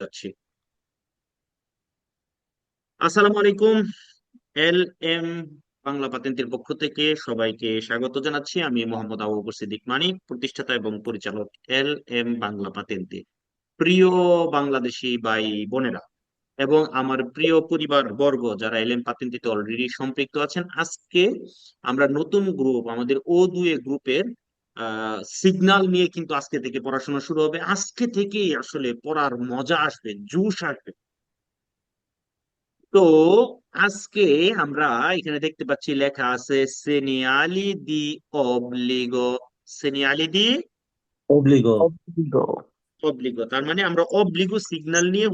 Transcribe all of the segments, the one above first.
যাচ্ছি। আসসালামু আলাইকুম। এল এম বাংলা পাতেন্টের পক্ষ থেকে সবাইকে স্বাগত জানাচ্ছি। আমি মোহাম্মদ আবু বকর সিদ্দিক মানিক, প্রতিষ্ঠাতা এবং পরিচালক এল এম বাংলা পাতেন্তে। প্রিয় বাংলাদেশি ভাই বোনেরা এবং আমার প্রিয় পরিবার বর্গ যারা এল এম পাতেন্টিতে অলরেডি সম্পৃক্ত আছেন, আজকে আমরা নতুন গ্রুপ আমাদের ও2 গ্রুপের সিগন্যাল নিয়ে কিন্তু আজকে থেকে পড়াশোনা শুরু হবে। আজকে থেকেই আসলে পড়ার মজা আসবে, জুশ আসবে। তো আজকে আমরা এখানে দেখতে পাচ্ছি লেখা আছে সেনিয়ালি দি অবলিগো। সেনিয়ালি দি Obligo. অবলিগো, তার মানে আমরা অবলিগো সিগন্যাল নিয়ে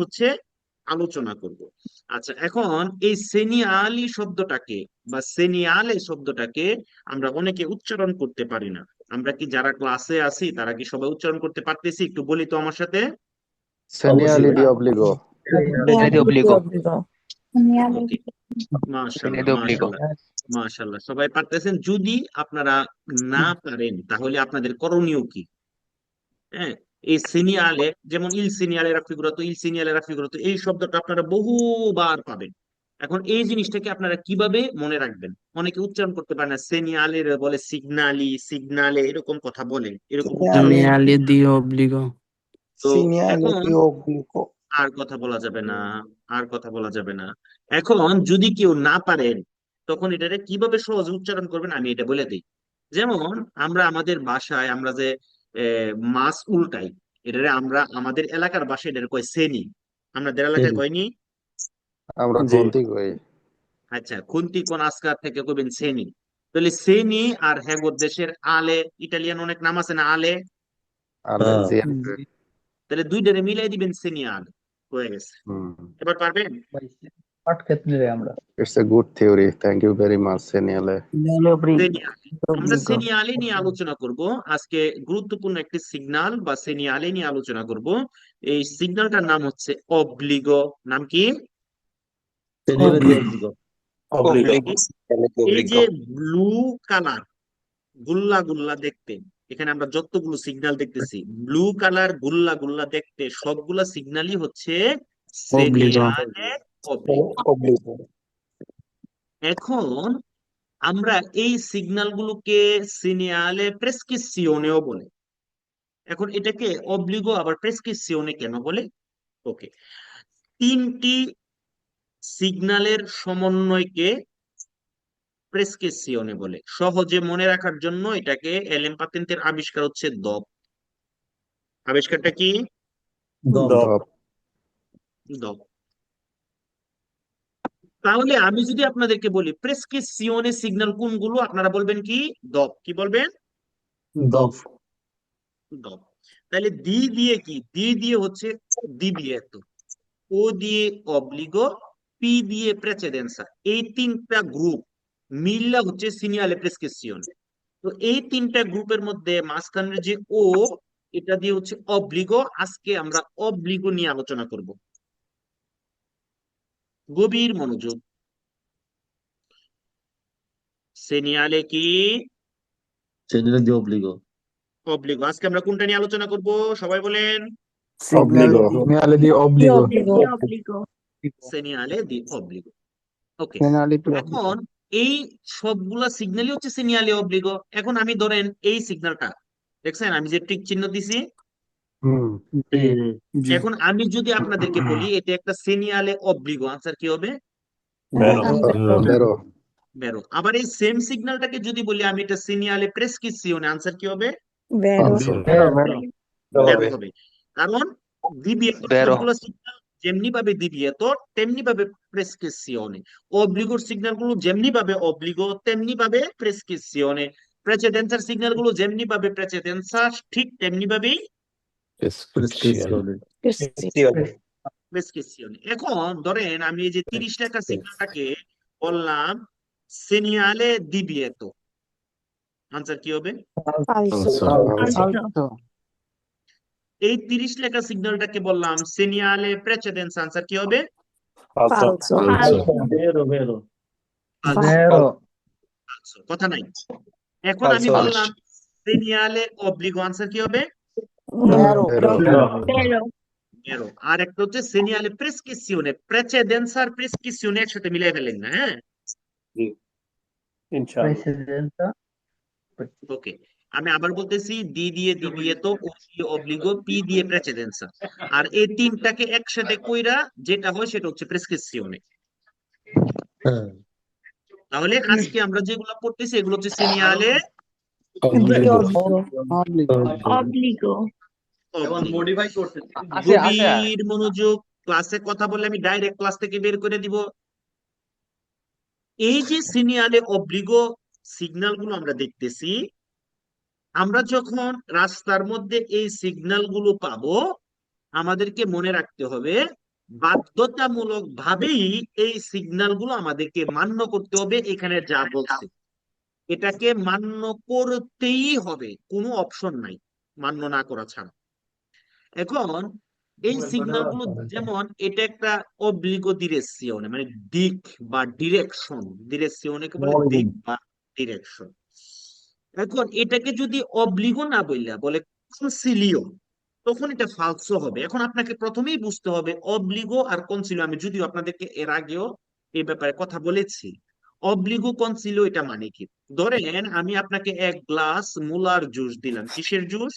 আলোচনা করব। আচ্ছা, এখন এই সেনিয়ালি শব্দটাকে বা সেনিয়ালে শব্দটাকে আমরা অনেকে উচ্চারণ করতে পারি না। আমরা কি যারা ক্লাসে আছি তারা কি সবাই উচ্চারণ করতে পারতেছি? একটু বলি তো আমার সাথে। অবশ্যই Segnali ভাই। di obbligo. Serie de obligo. ওকে, Tiene মাশাল্লাহ de obligo. মাশাল্লাহ মাশাল্লাহ, সবাই পারতেছেন। যদি আপনারা না পারেন তাহলে আপনাদের করণীয় কি? হ্যাঁ, এই সিনিয়ালে, যেমন ইল সিনিয়ালে রাফিগুরাতো এই শব্দটা আপনারা বহুবার পাবেন। এখন এই জিনিসটাকে আপনারা কিভাবে মনে রাখবেন? অনেকে উচ্চারণ করতে পারে না, সেনিয়ালের বলে সিগনালি, সিগনালে এরকম কথা বলে, এরকম উচ্চারণ করে। Segnali di obbligo. তো Segnale এখন di obbligo. আর কথা বলা যাবে না, আর কথা বলা যাবে না। এখন যদি কেউ না পারেন তখন এটাকে কিভাবে সহজে উচ্চারণ করবেন আমি এটা বলে দিই। যেমন আমরা আমাদের বাসায় আমরা যে মাছ উল্টাই, এটারে আমরা আমাদের এলাকার ভাষায় এটারে কয় সেনি। আমাদের এলাকায় Serie. কয়নি? আমরা জি। contigo এই। আচ্ছা, খুন্তি কোন আজকার থেকে কইবেন সেনি। তাহলে সেনি আর হ্যাগো দেশের আলে, ইটালিয়ান অনেক নাম আছে না আলে, হ্যাঁ। Alleziano. তাহলে দুইটারে মিলাই দিবেন সেনি আলে, হয়ে গেছে। এবার পারবেন? পাট ক্ষেত্রে আমরা It's a good theory. Thank you very much, Segnale. সেনিয়ালে, আমরা সেনিয়ালে নিয়ে আলোচনা করব আজকে। গুরুত্বপূর্ণ একটি সিগন্যাল বা সেনিয়ালে নিয়ে আলোচনা করব। এই সিগন্যালটার নাম হচ্ছে অবলিগো। নাম কি? serie de obligo. Obligo. এই যে ব্লু কালার, গুল্লা গুল্লা দেখতে, এখানে আমরা যতগুলো সিগন্যাল দেখতেছি ব্লু কালার গুল্লা গুল্লা দেখতে, সবগুলা সিগন্যালই হচ্ছে Obbligo. সেনিয়ালে অবলিগো। Obbligo. এখন আমরা এই সিগন্যাল গুলোকে সিনিয়ালে প্রেসক্রিপসিওনেও বলে। এখন এটাকে অব্লিগো আবার প্রেসক্রিপসিওনে কেন বলে? ওকে, তিনটি সিগন্যালের সমন্বয়কে প্রেসক্রিপসিওনে বলে। সহজে মনে রাখার জন্য এটাকে এলএম পাতেন্টের আবিষ্কার হচ্ছে দপ। আবিষ্কারটা কি? দপ। Dop. দপ। তাহলে আমি যদি আপনাদেরকে বলি প্রেসক্রিপসিওনে সিগন্যাল কোনগুলো, আপনারা বলবেন কি? দপ। কি বলবেন? দপ। দপ। তাহলে দি দিয়ে কি? দি দিয়ে হচ্ছে দিবিয়েতো, ও দিয়ে অব্লিগো, পি দিয়ে প্রেসিডেন্সা। এই তিনটা গ্রুপ মিললা হচ্ছে সিনিয়ালে প্রেসক্রিপসিওন। তো এই তিনটা গ্রুপের মধ্যে মাঝখানের যে ও, এটা দিয়ে হচ্ছে অব্লিগো। আজকে আমরা অব্লিগো নিয়ে আলোচনা করব। গভীর মনোযোগ। সিনিয়ালে কি? serie de obligo. অব্লিগো। আজকে আমরা কোনটা নিয়ে আলোচনা করব? সবাই বলেন। Obbligo. Segnale di obbligo. সিনিয়ালে দি অব্লিগো। ওকে, Segnali di obbligo. এখন এই সবগুলা সিগন্যালই হচ্ছে সিনিয়ালে অব্লিগো। এখন আমি ধরেন এই সিগন্যালটা দেখছেন, আমি যে টিক চিহ্ন দিছি, হুম। Gi. এখন আমি যদি আপনাদেরকে বলি এটা একটা সিনিয়ালে অব্লিগো, আনসার কি হবে? Vero. বেরো। আবার এই সেম সিগন্যালটাকে যদি বলি আমি এটা সিনিয়ালে প্রেসক্রিপসিওনে, আনসার কি হবে? Falso. বেরো হবে। কারণ দিবিয়েতর Vero. সবগুলো সিগন্যাল যেমনি ভাবে দিবিয়েত তেমনি ভাবে প্রেসক্রিপসিওনে, অব্লিগোর সিগন্যাল গুলো যেমনি ভাবে অব্লিগো তেমনি ভাবে প্রেসক্রিপসিওনে, প্রেসিডেন্সার সিগন্যাল গুলো যেমনি ভাবে প্রেসিডেন্সা ঠিক তেমনি ভাবেই Prescrizione. প্রেসক্রিপসিওনে। এখন ধরেন আমি এই যে 30 টাকা সিগন্যালটাকে বললাম সিনিয়ালে দিবিয়েত, আনসার কি হবে? Falso. এই 30 লেখা সিগন্যালটাকে বললাম সিনিয়ালে প্রেসিডেন্স, আনসার কি হবে? Falso. Vero, vero. Falso. Vero. Falso, কথা নাই। এখন আমি বললাম সিনিয়ালে অব্লিগো, আনসার কি হবে? Vero. Vero. vero। আর একটা হচ্ছে segnale prescrizione, precedenza আর prescrizione একসাথে মিলাই ফেলেন না, হ্যাঁ? জি ইনশাআল্লাহ Precedenza. ওকে, আমি আবার বলতেছি, ডি দিয়ে তো ও দিয়ে অব্লিগো, পি দিয়ে প্রেসিডেন্সা। আর এই তিনটাকে একসাথে কইরা যেটা হয় সেটা হচ্ছে প্রেসক্রিপশনে। হ্যাঁ। তাহলে আজকে আমরা যেগুলো পড়তেছি এগুলো হচ্ছে সিনিয়ালে অব্লিগো Obbligo. গভীর মনোযোগ, ক্লাসে কথা বললে আমি ডাইরেক্ট ক্লাস থেকে বের করে দিব। এই যে সিনিয়ালে অব্লিগো সিগন্যাল গুলো আমরা দেখতেছি, আমরা যখন রাস্তার মধ্যে এই সিগন্যাল গুলো পাবো, আমাদেরকে মনে রাখতে হবে বাধ্যতামূলক ভাবেই এই সিগন্যাল গুলো আমাদেরকে মান্য করতে হবে। এখানে যা বলছে এটাকে মান্য করতেই হবে, কোনো অপশন নাই মান্য না করা ছাড়া। এখন এই সিগন্যাল গুলো, যেমন এটা একটা অব্লিগো ডিরেকশন, মানে দিক বা ডিরেকশন, ডিরেকশনকে বলে দিক বা ডিরেকশন। এখন এটাকে যদি অব্লিগো না বলে কনসিলিও, তখন এটা ফালসো হবে। এখন আপনাকে প্রথমেই বুঝতে হবে অব্লিগো আর কনসিলিও, আমি যদিও আপনাদেরকে এর আগেও এই ব্যাপারে কথা বলেছি। অব্লিগো কনসিলিও এটা মানে কি? ধরেন আমি আপনাকে এক গ্লাস মুলার জুস দিলাম। কিসের জুস?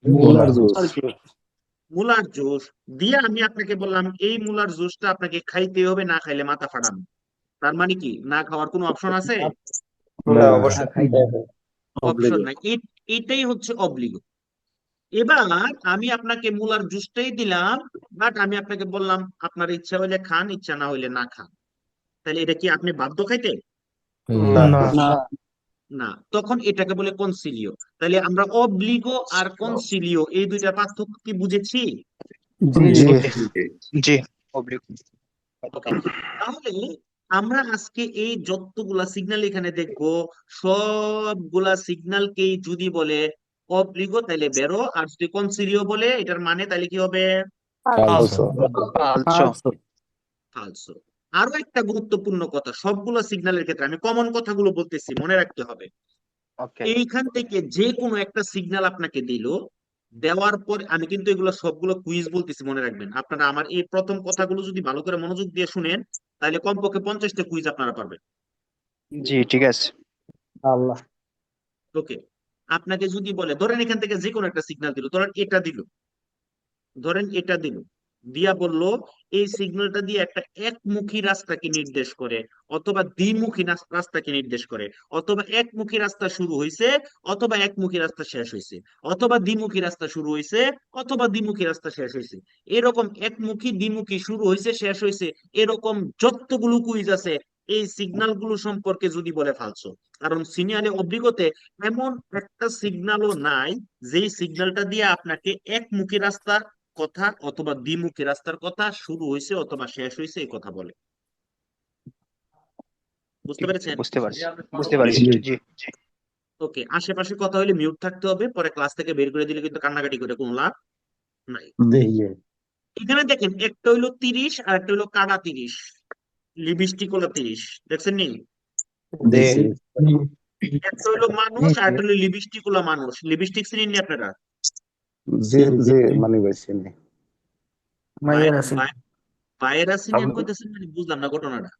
মুলার জুস। মুলার জুস দিয়ে আমি আপনাকে বললাম এই মুলার জুসটা আপনাকে খাইতে হবে, না খাইলে মাথা ফাটান। তার মানে কি না খাওয়ার কোনো অপশন আছে? না অবশ্যই অপশন নাই। এটাই হচ্ছে অব্লিগো। এবার আমি আপনাকে মুলার জুসটাই দিলাম, বাট আমি আপনাকে বললাম আপনার ইচ্ছা হইলে খান, ইচ্ছা না হইলে না খান। তাহলে এটা কি আপনি বাধ্য খাইতে? না না না, তখন এটাকে বলে কনসিলিও। তাহলে আমরা অব্লিগো আর কনসিলিও এই দুইটা পার্থক্য কি বুঝেছি? জি ওকে, তাহলে আমরা আজকে এই যতগুলা সিগন্যাল এখানে দেখবো, সবগুলা সিগন্যালকেই যদি বলে অব্লিগো তাহলে বেরো, আর যদি কনসিলিও বলে এটার মানে তাহলে কি হবে? ফালসো ফালসো ফালসো। আরো একটা গুরুত্বপূর্ণ কথা, সবগুলো সিগন্যালের ক্ষেত্রে আমি কমন কথাগুলো বলতেছি, মনে রাখতে হবে। এইখান থেকে যে কোনো একটা সিগন্যাল আপনাকে দিল, দেওয়ার পর আমি কিন্তু এগুলো সবগুলো কুইজ বলতেছি, মনে রাখবেন। আপনারা আমার এই প্রথম কথাগুলো যদি ভালো করে মনোযোগ দিয়ে শুনেন, তাহলে কমপক্ষে 50টা কুইজ আপনারা পারবেন। জি ঠিক আছে আল্লাহ। ওকে, আপনাকে যদি বলে, ধরেন এখান থেকে যে কোনো একটা সিগন্যাল দিল, ধরেন এটা দিল, দিয়া বলল এই সিগন্যালটা দিয়ে একটা একমুখী রাস্তাকে নির্দেশ করে, অথবা দ্বিমুখী রাস্তাকে নির্দেশ করে, অথবা একমুখী রাস্তা শুরু হয়েছে, অথবা একমুখী রাস্তা শেষ হয়েছে, অথবা দ্বিমুখী রাস্তা শুরু হয়েছে, অথবা দ্বিমুখী রাস্তা শেষ হয়েছে। এরকম একমুখী দ্বিমুখী শুরু হয়েছে শেষ হয়েছে, এরকম যতগুলো কুইজ আছে, এই সিগন্যাল গুলো সম্পর্কে যদি বলে ফালসো। কারণ সিনিয়রে অভিজ্ঞতে এমন একটা সিগন্যালও নাই যেই সিগন্যালটা দিয়ে আপনাকে একমুখী রাস্তার কথা অথবা দ্বিমুখী রাস্তার কথা শুরু হয়েছে অথবা শেষ হয়েছে এই কথা বলে। বুঝতে পেরেছেন? বুঝতে পারছি জি ওকে, আশেপাশে কথা হলে মিউট থাকতে হবে, পরে ক্লাস থেকে বের করে দিলে কিন্তু কান্নাকাটি করে কোনো লাভ নাই। দেখে এখানে দেখেন, একটা হইলো 30 আর একটা হইলো কাটা 30, লিপস্টিক হলো 30, দেখছেন নি? দেখি। একটা হইলো মানুষ আর একটা হইলো লিপস্টিক হলো মানুষ। লিপস্টিক চিনেন নি আপনারা? যে যে মানে বেশি নেই। পায়েরা চিনেন কইতেছেন, মানে বুঝলাম না ঘটনাটা।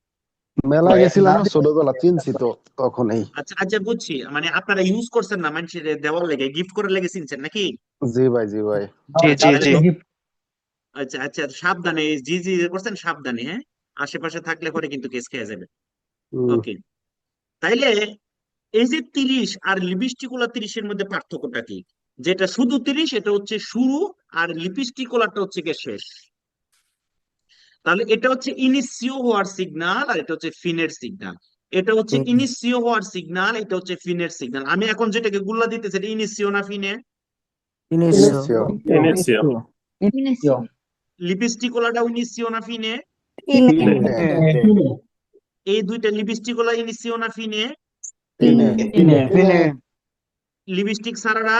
মেলা গেছিলাম না ছোটবেলা, চিনছি তো তখনই। আচ্ছা আচ্ছা, বুঝছি, মানে আপনারা ইউজ করছেন না, মানুষের দেওয়ার লেগে, গিফট করার লেগে চিনছেন নাকি? জি ভাই জি ভাই। আচ্ছা আচ্ছা, সাবধানে, জি জি করছেন, সাবধানে, হ্যাঁ, আশেপাশে থাকলে পরে কিন্তু কেস খেয়ে যাবে। ওকে, তাইলে এই যে 30 আর লিপস্টিকুলা 30-এর মধ্যে পার্থক্যটা কি? যেটা শুধু 30 এটা হচ্ছে শুরু, আর লিপস্টিকুলারটা হচ্ছে গিয়ে শেষ। তাহলে এটা হচ্ছে ইনিশিও হওয়ার সিগন্যাল, আর এটা হচ্ছে ফিনের সিগন্যাল। এটা হচ্ছে ইনিশিও হওয়ার সিগন্যাল, এটা হচ্ছে ফিনের সিগন্যাল। আমি এখন যেটাকে গুল্লা দিতেছি এটা ইনিশিও না ফিনে? ইনিসিও লিপস্টিকুলাটা ইনিশিও না ফিনে? এই দুইটা লিপস্টিকুলা ইনিশিও না ফিনে? Lipstick ছাড়ারা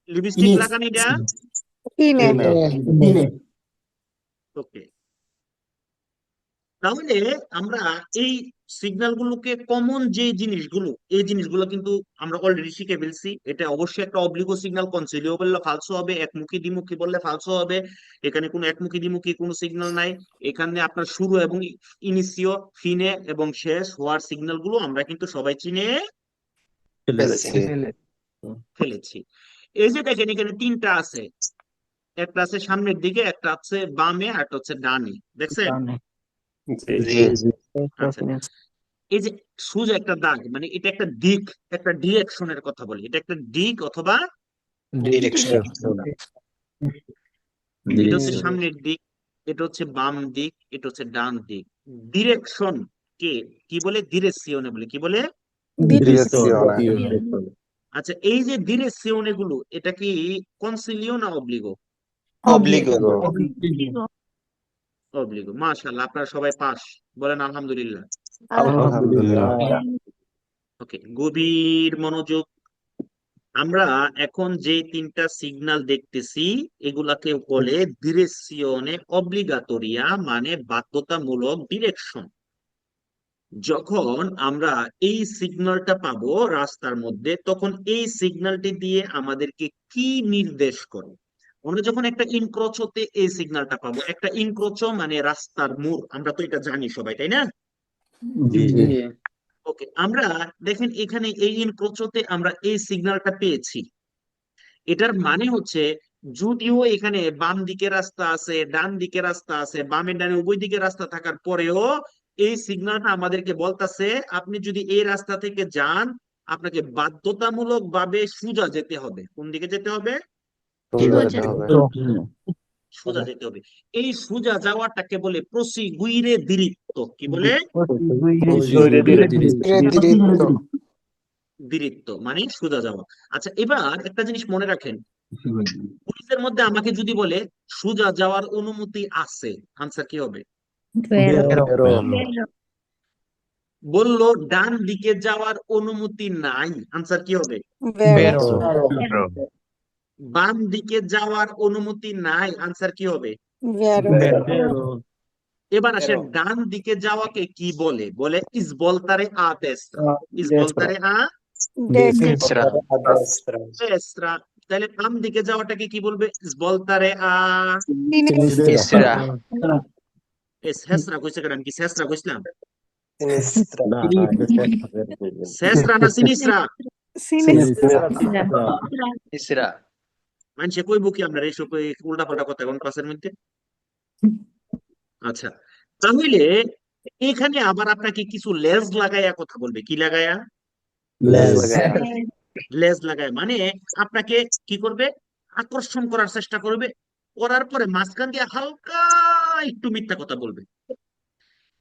lipstick লাগানিটা? ওকে, তাহলে আমরা এই সিগন্যাল গুলোকে কমন যে জিনিসগুলো, এই জিনিসগুলো কিন্তু আমরা অলরেডি শিখে ফেলছি। এটা অবশ্যই একটা অব্লিগো সিগন্যাল, কনসিলিও বললে ফালসো হবে, একমুখী দ্বিমুখী বললে ফালসো হবে। এখানে কোনো একমুখী দ্বিমুখী কোনো সিগন্যাল নাই। এখানে আপনার শুরু এবং ইনিসিও, ফিনে এবং শেষ হওয়ার সিগন্যাল গুলো আমরা কিন্তু সবাই চিনে ফেলেছি। ফেলেছি। এই যে দেখেন এখানে তিনটা আছে, একটা আছে সামনের দিকে, একটা আছে বামে, আর একটা হচ্ছে ডানে, দেখছেন? জি। আচ্ছা, এই যে সোজা একটা দাগ, মানে এটা একটা দিক, একটা ডিরেকশনের কথা বলি, এটা একটা দিক অথবা ডিরেকশন। এটা হচ্ছে সামনের দিক, এটা হচ্ছে বাম দিক, এটা হচ্ছে ডান দিক। ডিরেকশন কে কি বলে? ডিরেকশনে বলে, কি বলে? ডিরেকশনে। আচ্ছা, এই যে ডিরেকশনে গুলো, এটা কি কনসিলিও না অব্লিগো? অব্লিগো। অব্লিগো। মাশাআল্লাহ, আপনারা সবাই পাস, বলেন আলহামদুলিল্লাহ। আলহামদুলিল্লাহ। ওকে, গভীর মনোযোগ। আমরা এখন যে তিনটা সিগন্যাল দেখতেছি, এগুলাকে বলে ডিরেকশনে অব্লিগাটোরিয়া, মানে বাধ্যতামূলক ডিরেকশন। যখন আমরা এই সিগন্যালটা পাবো রাস্তার মধ্যে, তখন এই সিগন্যালটি দিয়ে আমাদেরকে কি নির্দেশ করে? আমরা যখন একটা ইনক্রোচতে এই সিগন্যালটা পাবো, একটা ইনক্রোচ মানে রাস্তার মোড়, আমরা তো এটা জানি সবাই, তাই না? ওকে, আমরা দেখেন এখানে এই ইনক্রোচতে আমরা এই সিগন্যালটা পেয়েছি। এটার মানে হচ্ছে, যদিও এখানে বাম দিকে রাস্তা আছে, ডান দিকে রাস্তা আছে, বামে ডানে উভয় দিকে রাস্তা থাকার পরেও এই সিগন্যালটা আমাদেরকে বলতাছে, আপনি যদি এই রাস্তা থেকে যান, আপনাকে বাধ্যতামূলক ভাবে সোজা যেতে হবে। কোন দিকে যেতে হবে? সোজা যেতে হবে। এই সোজা যাওয়াটাকে বলে প্রসিগুইরে দিরিত্ব। কি বলে? দিরিত্ব মানে সোজা যাওয়া। আচ্ছা, এবার একটা জিনিস মনে রাখেন, পুলিশের মধ্যে আমাকে যদি বলে সোজা যাওয়ার অনুমতি আছে, আনসার কি হবে? বললো ডান দিকে যাওয়ার অনুমতি নাই, আনসার কি হবে? বাম দিকে যাওয়ার অনুমতি নাই, আনসার কি হবে? এবার আসেন, ডান দিকে যাওয়াকে কি বলে? বলে ইসবলতারে আ দেস্ত্রা। ইসবলতারে আ দেস্ত্রা। তাহলে বাম দিকে যাওয়াটাকে কি বলবে? ইসবলতারে আ ইসরা। হেসরা কইছে, কেন কি হেসরা কইছিলাম? হেসরা না সিনিসরা? ইসরা। মানুষে কইবো কি আমরা এইসব উল্টা পাল্টা কথা কোন ক্লাসের মধ্যে? আচ্ছা, তাহলে এখানে আবার আপনাকে কিছু লেজ লাগাইয়া কথা বলবে। কি লাগায়া? লেজ লাগায়, মানে আপনাকে কি করবে? আকর্ষণ করার চেষ্টা করবে, করার পরে মাঝখান দিয়ে হালকা একটু মিথ্যা কথা বলবে।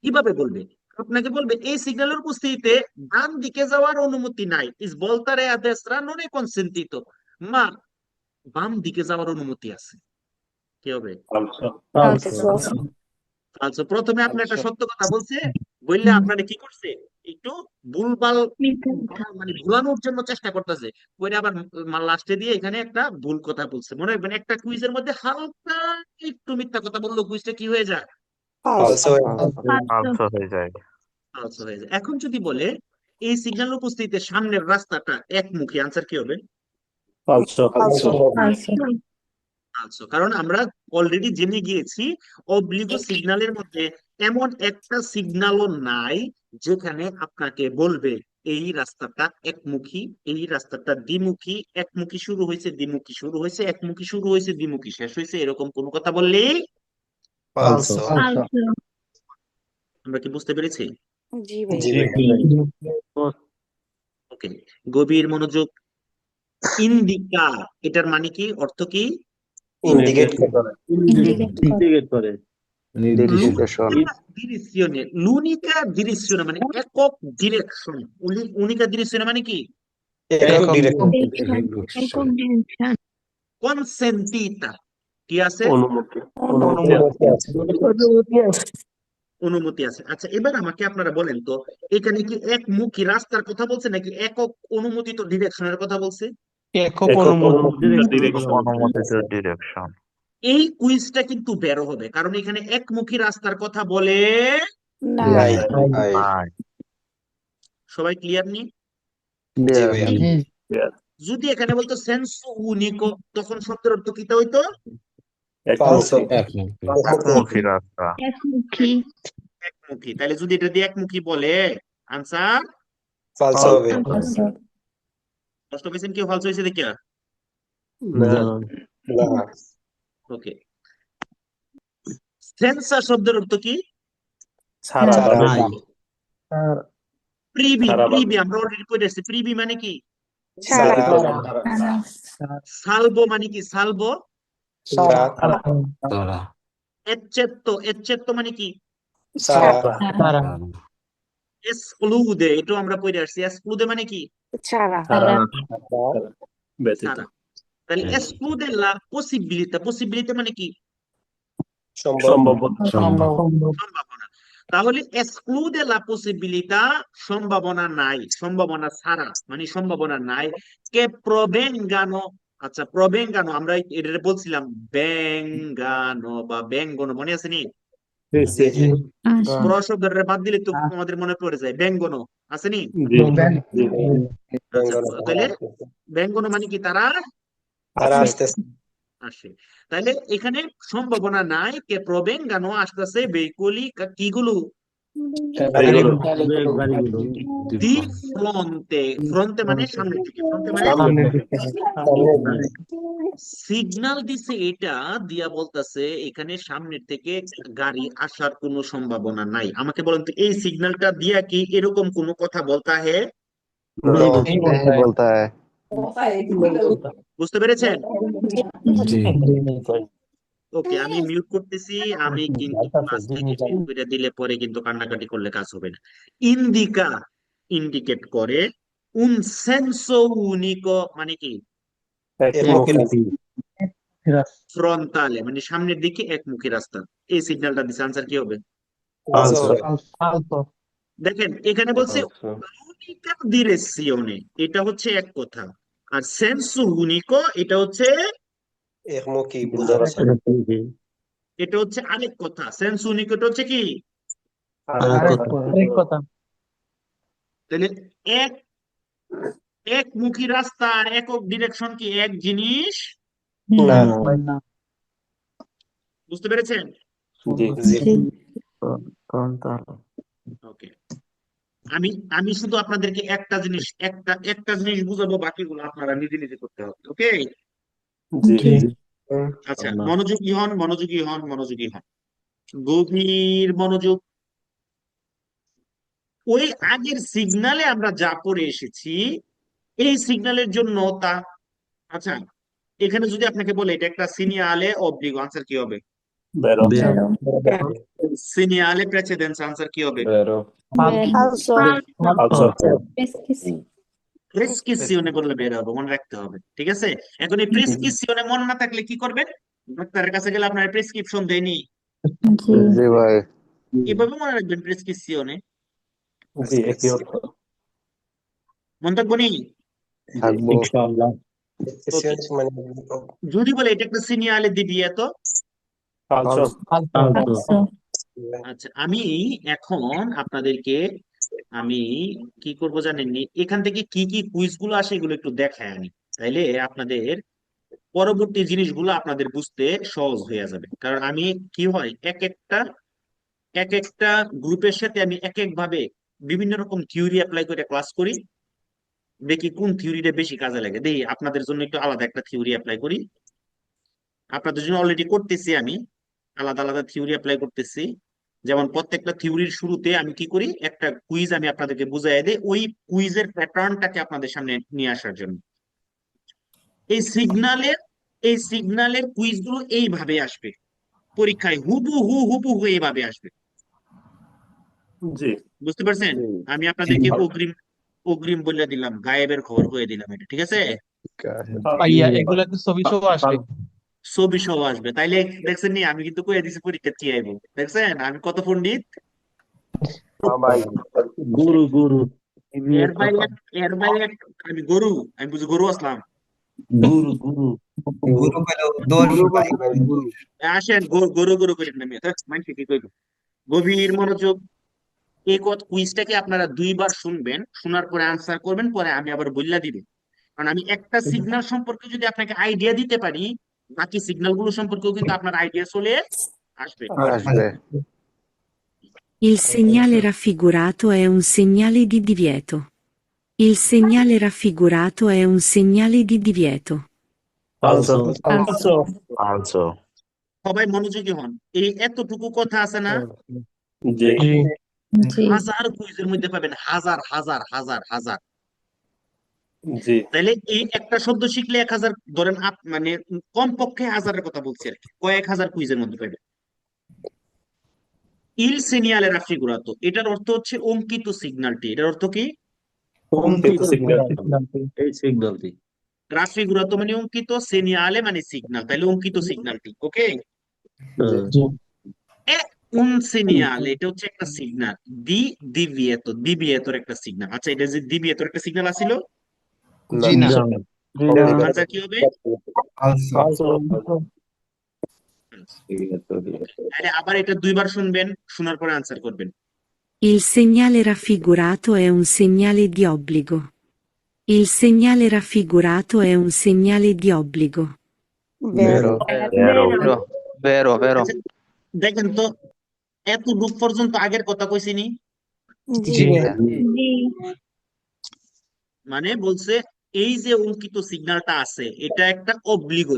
কিভাবে বলবে? আপনাকে বলবে এই সিগন্যালের উপস্থিতিতে ডান দিকে যাওয়ার অনুমতি নাই, ইস বলতারে আদেশরা ননে কনসেন্টিতো, মা বাম দিকে যাওয়ার অনুমতি আছে। কি হবে? আচ্ছা, প্রথমে আপনি একটা সত্য কথা বলছে, বললে আপনারা কি করছে, একটু ভুলভাল, মানে ভুলানোর জন্য চেষ্টা করতেছে, ওইটা আবার লাস্টে দিয়ে এখানে একটা ভুল কথা বলছে। মনে রাখবেন, একটা কুইজের মধ্যে হালকা একটু মিথ্যা কথা বললো, কুইজটা কি হয়ে যায়? আনসার হয়ে যায়। আচ্ছা, হয়ে যায়। এখন যদি বলে এই সিগন্যাল উপস্থিতিতে সামনের রাস্তাটা একমুখী, আনসার কি হবে? আচ্ছা, কারণ আমরা অলরেডি জেনে গিয়েছি অব্লিগো সিগন্যালের মধ্যে এমন একটা সিগন্যালও নাই যেখানে আপনাকে বলবে এই রাস্তাটা একমুখী, এই রাস্তাটা দ্বিমুখী, একমুখী শুরু হয়েছে, দ্বিমুখী শুরু হয়েছে, একমুখী শুরু হয়েছে, দ্বিমুখী শেষ হয়েছে, এরকম কোনো কথা বললেই আমরা কি বুঝতে পেরেছি? ওকে, গভীর মনোযোগ। ইন্ডিকা, এটার মানে কি, অর্থ কি? লুনিকা ডিরেকশনে মানে একক ডিরেকশন। উনিকা ডিরেকশনে মানে কি? কনসেন্টিতা, কি আছে? অনুমতি আছে। আচ্ছা, এবার আমাকে আপনারা বলেন তো, এখানে কি একমুখী রাস্তার কথা বলছে নাকি একক অনুমোদিত ডিরেকশনের কথা বলছে? অনুমোদিত ডিরেকশন। এই কুইজটা কিন্তু বের হবে, কারণ এখানে একমুখী রাস্তার কথা বলে নাই নাই সবাই ক্লিয়ার নি? জি ক্লিয়ার ভাইয়া যদি এখানে বলতো সেন্সু উনিকো, তখন শব্দের অর্থ কি হইতো? ফালসো একমুখী রাস্তা একমুখী একমুখী। তাহলে যদি এটা দিয়ে একমুখী বলে, আনসার ফালসো হবে falso কষ্ট পেয়েছেন, কেউ ফালস হয়েছে দেখিয়া? না ওকে। সেন্সা শব্দের অর্থ কি? ছাড়া নাই প্রিবি, প্রিবি আমরা অলরেডি পড়ে আসছি। প্রিবি মানে কি? ছাড়া ছাড়া সালবো মানে কি? সালবো। ছাড়া এচ্চেত্তো, এচ্চেত্তো মানে কি? ছাড়া এসক্লুদে, এটাও আমরা পড়ে আসছি। এসক্লুদে মানে কি? ছাড়া ছাড়া। তাহলে এসক্লুদে লা পসিবিলিতা, পসিবিলিতা মানে কি? সম্ভাবনা। তাহলে এক্সক্লুডে লা পসিবিলিটা, সম্ভাবনা নাই, সম্ভাবনা ছাড়া মানে সম্ভাবনা নাই। কে প্রবেঙ্গানো, আচ্ছা প্রবেঙ্গানো আমরা এটা বলছিলাম ব্যঙ্গানো বা ব্যঙ্গনো, মনে আছে নি? আশা প্র শব্দটা বাদ দিলে তো আমাদের মনে পড়ে যায় ব্যঙ্গনো, আছে নি? আচ্ছা, তাহলে ব্যঙ্গনো মানে কি? তারা আসে। তাহলে এখানে সম্ভাবনা নাই, কে প্রবেঙ্গানো আসতেছে বেকুলি কিগুলো দি ফ্রন্টে, ফ্রন্টে মানে সামনের দিকে, ফ্রন্টে মানে সিগন্যাল দিছে, এটা দিয়া বলতেছে এখানে সামনের থেকে গাড়ি আসার কোনো সম্ভাবনা নাই। আমাকে বলেন তো, এই সিগন্যালটা দিয়া কি এরকম কোনো কথা বলতা হে? नहीं बोलता है বুঝতে পেরেছেন? জি ওকে, আমি মিউট করতেছি। আমি কিন্তু ক্লাস থেকে মিউট করে দিলে পরে কিন্তু কান্নাকাটি করলে কাজ হবে না। ইন্ডিকা ইন্ডিকেট করে, উন সেন্সো উনিকো মানে কি? ফ্রন্টালে মানে সামনের দিকে একমুখী রাস্তা। এই সিগন্যালটা দিছে, আনসার কি হবে? দেখেন এখানে বলছে উনিকা ডিরেকশনে, এটা হচ্ছে এক কথা। আর সেন্সো উনিকো এটা হচ্ছে আরেক কথা। সেন্সো উনিকো এটা হচ্ছে কি? তাহলে এক একমুখী রাস্তা আর একক ডিরেকশন কি এক জিনিস? না বুঝতে পেরেছেন? জি ওকে, আমি আমি শুধু আপনাদেরকে একটা জিনিস বুঝাবো, বাকিগুলো আপনারা নিজে নিজে করতে হবে। ওকে, জি আচ্ছা মনোযোগী হন, মনোযোগী হন, মনোযোগী হন, গভীর মনোযোগ। ওই আগের সিগনালে আমরা যা পড়ে এসেছি, এই সিগন্যালের জন্য তা, আচ্ছা এখানে যদি আপনাকে বলে এটা একটা সিনিয়ালে অব্লিগো, আনসার কি হবে? বেরো সিনিয়ালে প্রেসিডেন্স, আনসার কি হবে? falso প্রেসক্রিপশনে করলে বের হবে, মনে রাখতে হবে, ঠিক আছে? এখন এই প্রেসক্রিপশনে মনে না থাকলে কি করবেন? ডাক্তারের কাছে গেলে আপনার প্রেসক্রিপশন দেয়নি, জি जी भाई কিভাবে মনে রাখবেন প্রেসক্রিপশনে? মনে থাকবো নি? থাকবো ওকে, যদি বলে এটা একটা সিনিয়ালে দিবি এত, falso আচ্ছা আমি এখন আপনাদেরকে আমি কি করব জানেননি, এখান থেকে কি কি কুইজ গুলো আসে এগুলো একটু দেখায় আনি, তাইলে আপনাদের পরবর্তী জিনিসগুলো আপনাদের বুঝতে সহজ হয়ে যাবে। কারণ আমি কি হয়, এক একটা গ্রুপের সাথে আমি এক এক ভাবে বিভিন্ন রকম থিওরি অ্যাপ্লাই করে ক্লাস করি, দেখি কোন থিওরিটা বেশি কাজে লাগে। দেখি আপনাদের জন্য একটু আলাদা একটা থিওরি অ্যাপ্লাই করি, আপনাদের জন্য অলরেডি করতেছি আমি, আলাদা আলাদা থিওরি অ্যাপ্লাই করতেছি। যেমন প্রত্যেকটা থিওরির শুরুতে আমি কি করি, একটা কুইজ আমি আপনাদেরকে বুঝাই দিই, ওই কুইজের প্যাটার্নটাকে আপনাদের সামনে নিয়ে আসার জন্য। এই সিগনালের এই সিগনালের কুইজগুলো এইভাবে আসবে পরীক্ষায়, হুবহু এইভাবে আসবে। বুঝতে পারছেন? আমি আপনাদেরকে অগ্রিম অগ্রিম বলে দিলাম, গায়েবের খবর হয়ে দিলাম এটা, ঠিক আছে? क्या है ভাইয়া এগুলা তো ছবি সহ আসবে। ছবি সহ আসবে, তাইলে দেখছেন নি আমি কিন্তু কয়ে দিছি পরীক্ষা কি আইবো, দেখছেন আমি কত পণ্ডিত। এর বাইরে এর বাইরে আমি গরু, আমি বুঝি গরু আসলাম। আসেন গরু গরু করেন না, মানুষ কি কইব। গভীর মনোযোগ, এই কুইজটাকে আপনারা দুইবার শুনবেন, শোনার পরে আনসার করবেন, পরে আমি আবার বইলা দিব। কারণ আমি একটা সিগন্যাল সম্পর্কে যদি আপনাকে আইডিয়া দিতে পারি, বাকি সিগন্যাল গুলো সম্পর্কেও কিন্তু আপনার আইডিয়া চলে আসবে। আসবে। Il segnale raffigurato è un segnale di divieto. Il segnale raffigurato è un segnale di divieto. falso, falso, falso, সবাই মনোযোগী হন। এই এতটুকু কথা আছে না, জি, জি, হাজার কুইজের মধ্যে পাবেন, হাজার হাজার হাজার হাজার। জি, তাহলে এই একটা শব্দ শিখলে 1,000, ধরেন মানে কমপক্ষে হাজারের কথা বলছি আর কি, কয়েক হাজার কুইজের মধ্যে পাবেন। ইল সিনিয়ালে রাফিগুরাতো, এটার অর্থ হচ্ছে অঙ্কিত সিগন্যালটি। এটার অর্থ কি? অঙ্কিত সিগন্যাল, এই সিগন্যালটি। রাফিগুরাতো মানে অঙ্কিত, সিনিয়ালে মানে সিগন্যাল, তাহলে অঙ্কিত সিগন্যালটি। ওকে, un segnale, এটা হচ্ছে একটা সিগন্যাল। দিবিয়েতর একটা সিগন্যাল। আচ্ছা, এটা যে দিবিয়েতর একটা সিগন্যাল আছিল, জি না। আনসার কি হবে? falso, তাহলে আবার এটা দুইবার শুনবেন, শোনার পরে আনসার করবেন। Il segnale raffigurato è un segnale di obbligo. Il segnale raffigurato è un segnale di obbligo. Vero. vero, vero, vero, vero. আচ্ছা, দেখেন তো, এত দূর পর্যন্ত আগের কথা কইছিনি, জি, মানে বলছে এই যে অঙ্কিত সিগন্যালটা আছে, এটা একটা অব্লিগো,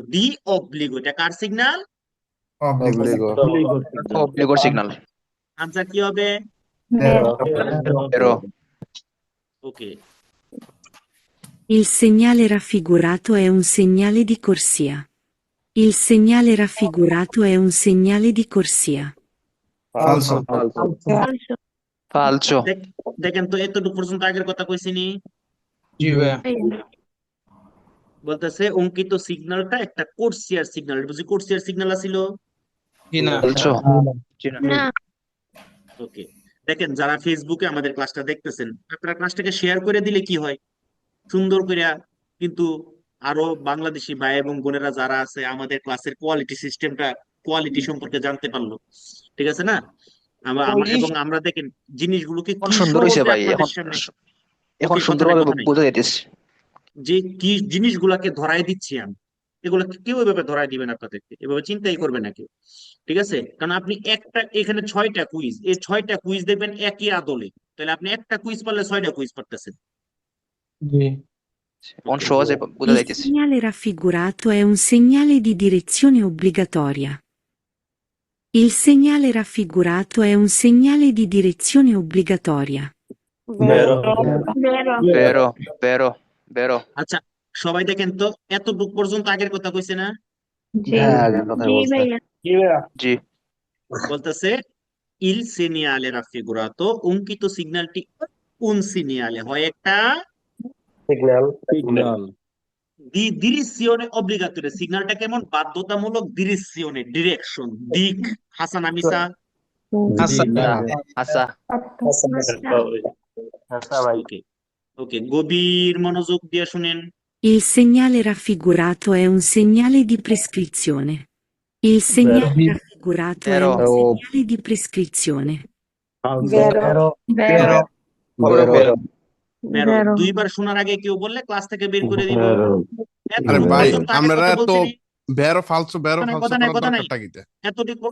অব্লিগো। এটা কার signal? Obligo. Obbligo signal, answer কি হবে? vero, vero, ওকে, Il segnale raffigurato è un segnale di corsia. Il segnale raffigurato è un segnale di corsia. Falso. falso, দেখেন তো, এতটুকু পর্যন্ত আগের কথা কইছিনি, জি ভাইয়া। বলতেছে অঙ্কিত সিগন্যালটা একটা কোর্সিয়ার সিগন্যাল। বুঝি কোর্সিয়ার সিগন্যাল আছিল। জি না। falso, ওকে, দেখেন যারা ফেসবুকে আমাদের ক্লাসটা দেখতেছেন, আপনারা ক্লাসটাকে শেয়ার করে দিলে কি হয়, সুন্দর করে কিন্তু আরো বাংলাদেশি ভাই এবং বোনেরা যারা আছে আমাদের ক্লাসের কোয়ালিটি সিস্টেমটা, কোয়ালিটি সম্পর্কে জানতে পারলো। ঠিক আছে না? এবং আমরা দেখেন জিনিসগুলোকে এখন কি সুন্দর হয়েছে সহজে ভাই, আপনাদের এখন সামনে, এখন ওকে, কথা নাই, সুন্দরভাবে কথা নাই, বোঝা যাইতেছে। যে কি জিনিসগুলাকে ধরাই দিচ্ছি আমি, এগুলোকে কেউ এভাবে ধরাই দিবেন আপনাদেরকে, এভাবে চিন্তাই করবে না কেউ। ঠিক আছে? কারণ আপনি একটা, এখানে 6টা কুইজ, এই 6টা কুইজ দেখবেন একই আদলে, তাহলে আপনি একটা কুইজ পারলে 6টা কুইজ পারতেছেন। জি। এখন সহজে বোঝা Il যাইতেছে। segnale raffigurato è un segnale di direzione obbligatoria. Il segnale raffigurato è un segnale di direzione obbligatoria. vero, Vero, vero, vero, আচ্ছা, সবাই দেখেন তো, এতটুকু পর্যন্ত আগের কথা কইছে না, হ্যাঁ, আগের কথাই বলছে। জি, বলতেছে ইল সিনিয়ালে রাফিগুরাতো, অঙ্কিত সিগন্যালটি কোন সিনিয়ালে হয়, একটা signal, ডিরেকশনে অব্লিগাতরি। সিগন্যালটা কেমন? বাধ্যতামূলক। ডিরেকশনে, ডিরেকশন, দিক। হাসান আমিসা, asa, ওকে, ওকে, গভীর মনোযোগ দিয়ে শুনেন। Il segnale raffigurato è un segnale di prescrizione. Il segnale raffigurato è un Vero. segnale di prescrizione. vero, vero, Vero. বেরো। দুইবার শোনার আগে কেউ বললে ক্লাস থেকে বের করে দিব। আরে এতটুকু ভাই, পর্যন্ত আগের আমরা কথা তো বলছিনি, বেরো ফালসো কথা নাই, করার কথা নাই, দরকারটা কিতে? এতটুকু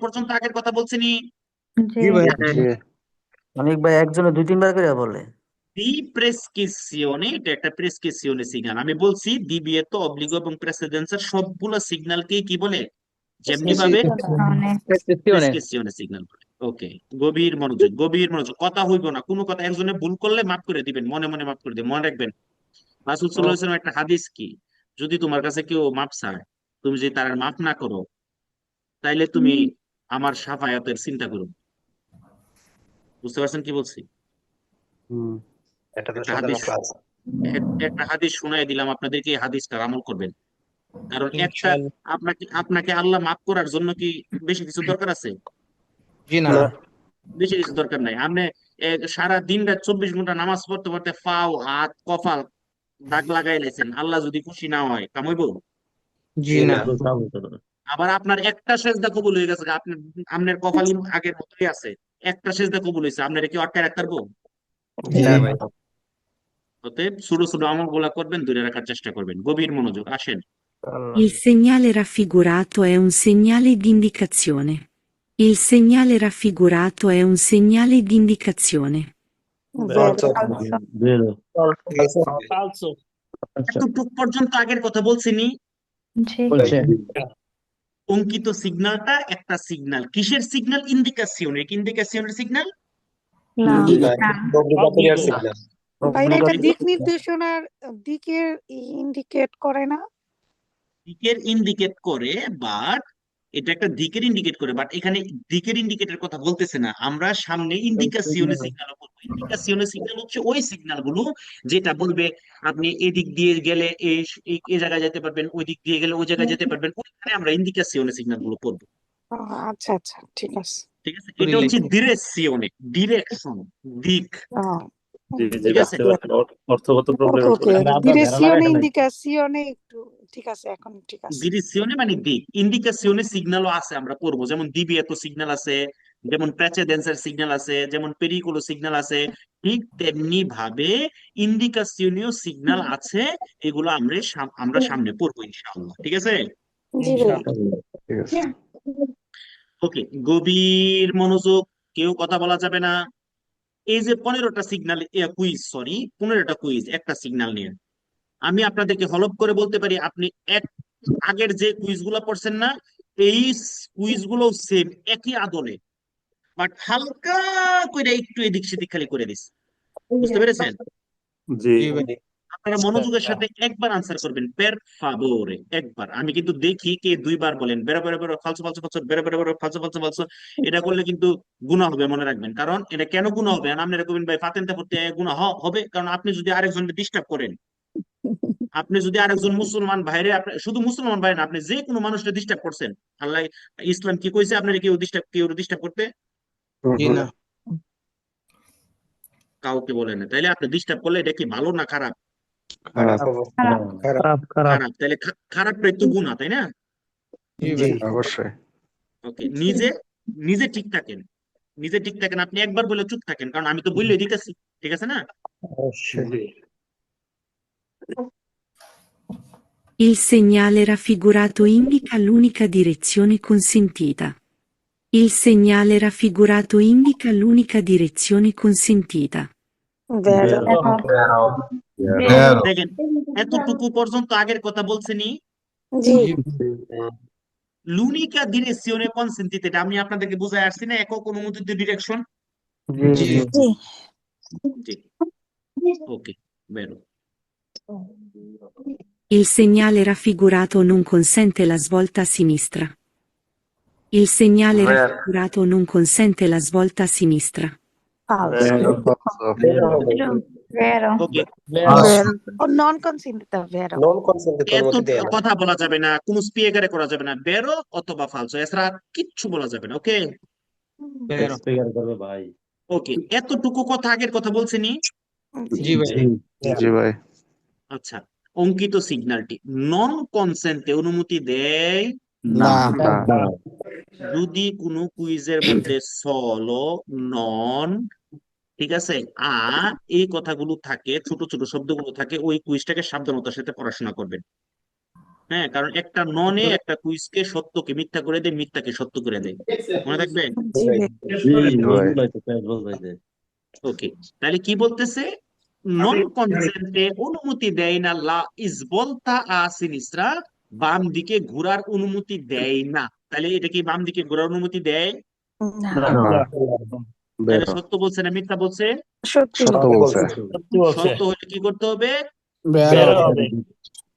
পর্যন্ত আগের কথা বলছিনি। জি, জি। অনেক ভাই একজনে 2-3 বার করে বলে। দি প্রেসক্রিপশনে, এটা একটা প্রেসক্রিপশনে সিগন্যাল। আমি বলছি দিবিয়েতো, অব্লিগো এবং প্রেসিডেন্সের সবগুলো সিগন্যালকে কি বলে, যেমনি ভাবে প্রেসক্রিপশনে সিগন্যাল বলে। ওকে, গভীর মনোযোগ, গভীর মনোযোগ, কথা হইব না কোনো কথা। একজনে ভুল করলে মাফ করে দিবেন, মনে মনে মাফ করে দিবেন। মনে রাখবেন রাসূল সাল্লাল্লাহু আলাইহি ওয়াসাল্লাম একটা হাদিস কি, যদি তোমার কাছে কেউ মাপ চায়, তুমি যদি তার মাফ না করো, তাইলে তুমি আমার শাফায়াতের চিন্তা করো। বুঝতে পারছেন কি বলছি? এটা তো একটা সাধারণ হাদিস, ক্লাস, একটা হাদিস শোনাই দিলাম আপনাদেরকে, এই হাদিসটার আমল করবেন। কারণ একটা, আপনাকে আপনাকে আল্লাহ মাফ করার জন্য কি বেশি কিছু দরকার আছে? জি না। বেশি কিছু দরকার নাই। আপনি সারা দিন রাত 24 ঘন্টা নামাজ পড়তে পড়তে পাও, হাত, কপাল দাগ লাগাই লাইছেন, আল্লাহ যদি খুশি না হয় কামাইবো? জি না। আবার আপনার একটা সেজদা কবুল হয়ে গেছে, আপনার কপাল আগের মতোই আছে, একটা সেজদা কবুল হয়েছে, আপনারা কি আটকায় রাখতে পারবো? জি অতএব ছোট ছোট আমল গুলা করবেন, দূরে রাখার চেষ্টা করবেন। গভীর মনোযোগ, আসেন। Il segnale raffigurato è un segnale d'indicazione. Il segnale raffigurato è un segnale d'indicazione. Falso. falso, এতটুক পর্যন্ত আগের কথা বলছিনি। জি বলছে অঙ্কিত সিগন্যালটা একটা সিগন্যাল, কিসের সিগন্যাল? ইন্ডিকেশনের। ইন্ডিকেশনের সিগন্যাল না Obligatory signal. তাইলে এটা দিক নির্দেশনার দিকের ইন্ডিকেট করে না? দিকের ইন্ডিকেট করে, বাট এটা একটা দিকের ইন্ডিকেট করে, বাট এখানে দিকের ইন্ডিকেটের কথা বলতেছে না। আমরা সামনে ইন্ডিকেশনের সিগন্যাল করবো। ইন্ডিকেশনের সিগন্যাল হচ্ছে ওই সিগন্যাল গুলো যেটা বলবে আপনি এদিক দিয়ে গেলে এই জায়গায় যেতে পারবেন, ওই দিক দিয়ে গেলে ওই জায়গায় যেতে পারবেন। ওইখানে আমরা ইন্ডিকেশনের সিগন্যাল গুলো করবো। ও, আচ্ছা আচ্ছা ঠিক আছে। ঠিক আছে, এটা হচ্ছে ডিরেকশনে, ডিরেকশন, দিক। ঠিক আছে, অর্থগত ওকে ওকে ডিরেকশনে ইন্ডিকেশনে একটু ঠিক আছে, এখন ঠিক আছে। ডিরেকশনে মানে দিক, ইন্ডিকেশনে সিগন্যালও আছে, আমরা পড়বো। যেমন ডিভিয়েটো সিগন্যাল আছে, যেমন প্রেসিডেন্সের সিগন্যাল আছে, যেমন পেরিকুলো সিগন্যাল আছে, ঠিক তেমনি ভাবে ইন্ডিকেশনীয় সিগন্যাল আছে। এগুলো আমরা সামনে পড়বো ইনশাআল্লাহ। ঠিক আছে, জি ভাই। ঠিক আছে। ওকে, গভীর মনোযোগ, কেউ কথা বলা যাবে না। এই যে 15টা সিগন্যাল, কুইজ, সরি 15টা কুইজ একটা সিগন্যাল নিয়ে, আমি আপনাদেরকে হলপ করে বলতে পারি, আপনি আগের যে কুইজ গুলা পড়ছেন না, এই কুইজ গুলো সেম একই আদলে, বাট হালকা করে একটু এদিক সেদিক খালি করে দিস। বুঝতে পেরেছেন? জি জি ভাই আপনারা মনোযোগের সাথে একবার আনসার করবেন, পের ফাভোরে, একবার। আমি কিন্তু দেখি কে দুইবার বলেন বেরো বেরো বেরো ফালসো ফালসো ফালসো, বেরো বেরো বেরো ফালসো ফালসো ফালসো। এটা করলে কিন্তু গুনাহ হবে, মনে রাখবেন। কারণ এটা কেন গুনাহ হবে, আপনারা কবেন ভাই ফাতেনটা পড়তে গুনাহ হবে, কারণ আপনি যদি আরেকজনকে ডিস্টার্ব করেন, আপনি যদি আরেকজন মুসলমান ভাইরে, শুধু মুসলমান ভাই না, আপনি যে কোনো মানুষকে ডিস্টার্ব করছেন, আল্লাহ ইসলাম কি কইছে আপনার কেউ ডিস্টার্ব করতে? জি না কাউকে বলে না। তাইলে আপনি ডিস্টার্ব করলে এটা কি ভালো না খারাপ? খারাপ খারাপ। তাইলে খারাপটা একটু গুনাহ, তাই না? জি ভাই অবশ্যই। ওকে, নিজে নিজে ঠিক থাকেন, নিজে ঠিক থাকেন। আপনি একবার বলে চুপ থাকেন, কারণ আমি তো বললে দিতেছি। ঠিক আছে না? Il segnale raffigurato indica l'unica direzione consentita. Il segnale raffigurato indica l'unica direzione consentita. ভেরো দেখেন, এতটুকু পর্যন্ত আগের কথা বলছেনি। জি লুনিকা ডিরেকশনে কনসেন্ট্রেট, এটা আমি আপনাদেরকে বুঝাই আসছি না, একক অনুমোদিত ডিরেকশন। জি জি জি, ওকে, বেরো। Il segnale raffigurato non consente la svolta a sinistra. Il segnale raffigurato non consente la svolta a sinistra. ফালসো ভেরো ওকে, ও নন কনসেন্ট্রেটিভ ভেরো। নন কনসেন্টের এত অনুমতি দেয় না। কথা বলা যাবে না, কোন স্পিকারে করা যাবে না, বেরো অথবা ফালসো, এছাড়া আর কিচ্ছু বলা যাবে না। ওকে বেরো ওকে, এতটুকু কথা আগের কথা বলছেনি। জি ভাই জি ভাই। আচ্ছা, অঙ্কিত সিগন্যালটি নন কনসেন্টে অনুমতি দেয় না না। যদি কোনো কুইজের মধ্যে সলো, নন, ঠিক আছে, এই কথাগুলো থাকে, ছোট ছোট শব্দগুলো থাকে, ওই কুইজটাকে সাবধানতার সাথে পড়াশোনা করবেন। হ্যাঁ, কারণ একটা ননে একটা কুইজকে সত্যকে মিথ্যা করে দেয়, মিথ্যাকে সত্য করে দেয়। মনে থাকবে? জি ভাই। ওকে, তাহলে কি বলতেছে? নন কনসেন্টে অনুমতি দেয় না, লা ইসবলতা আ সিনিস্ট্রা, বাম দিকে ঘোরার অনুমতি দেয় না। তাহলে এটা কি বাম দিকে ঘোরার অনুমতি দেয়? না না। তাহলে বেরো। সত্য বলছে না মিথ্যা বলছে? সত্যি সত্য বলছে। সত্য হলে কি করতে হবে? বেরো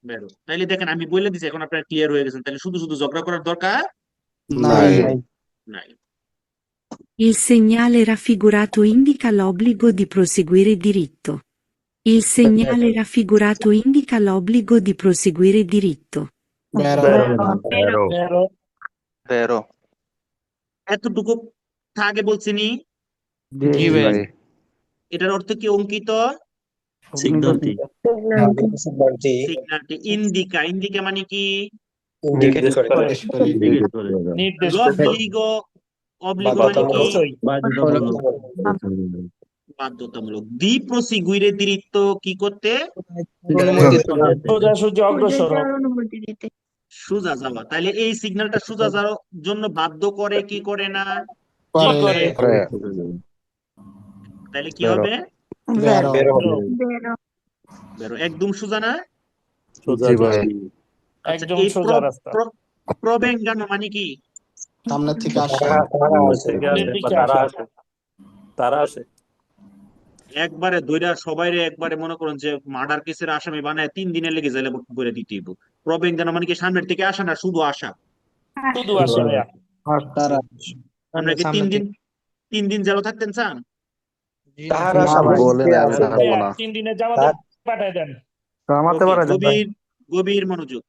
বেরো। তাইলে দেখেন, আমি বলে দিছি, এখন আপনারা ক্লিয়ার হয়ে গেছেন। তাহলে শুধু শুধু ঝগড়া করার দরকার নাই নাই। Il segnale raffigurato indica l'obbligo di proseguire diritto. Il segnale raffigurato indica l'obbligo di proseguire diritto. বেরো vero, এতটুকু আগে বলছিনি। জি ভাই ভাই। এটার অর্থ কি? অঙ্কিত সিগন্যালটি সিগন্যালটি ইন্ডিকা, ইন্ডিকা মানে কি? ইন্ডিকেট করে। নির্দেশ করে L'obbligo অব্লিগো মানে কি? বাধ্যতামূলক। বাধ্যতামূলক। দি প্রসিগুইরে দিরিত্ব কি করতে? সোজাসুজি অগ্রসর সোজা যাওয়া। তাহলে এই সিগন্যালটা সোজা যাওয়ার জন্য বাধ্য করে কি করে না? করে করে তাহলে কি বেরো হবে? বেরো বেরো। একদম সোজা না? সোজা জি ভাই যাচ্ছি। আচ্ছা, একদম এই সোজা রাস্তা প্রবেঙ্গানো মানে কি? সামনের থেকে আসা থেকে সামনের আসে বা দিকে তারা আসা আসে, তারা আসে। একবারে দইরা সবাইরে একবারে মনে করেন যে মার্ডার কেসের আসামি বানায় 3 দিনের লেগে জেলে করে দিতে হইব। প্রবেঙ্গানো মানে কি সামনের থেকে আসা না শুধু আসা? শুধু আসা ভাইয়া তারা আমরা কি সামনে 3 দিন জেলে থাকতেন চান? বলেন আমি থাকবো ভাইয়া না 3 দিনের জামাতে পাঠায় দেন আমাতে ওকে, পারা যায় ভাই। গভীর মনোযোগ।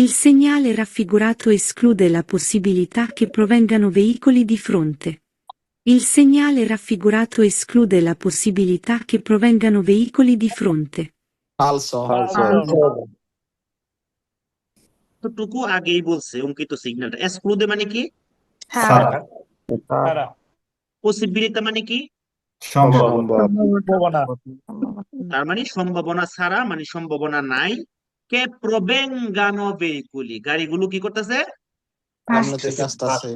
Il segnale raffigurato esclude la possibilità che provengano veicoli di fronte. Il segnale raffigurato esclude la possibilità che provengano veicoli di fronte. ফালসো এতটুকু আগেই বলছে অঙ্কিত সিগন্যালটা। এক্সক্লুডে মানে কি? তারা পসিবিলিটি মানে কি? সম্ভব সম্ভাবনা তার মানে সম্ভাবনা ছাড়া, মানে সম্ভাবনা নাই। কে প্রবেঙ্গানো ভেহিকুলি, গাড়িগুলো কি করতেছে? সামনে থেকে আসতেছে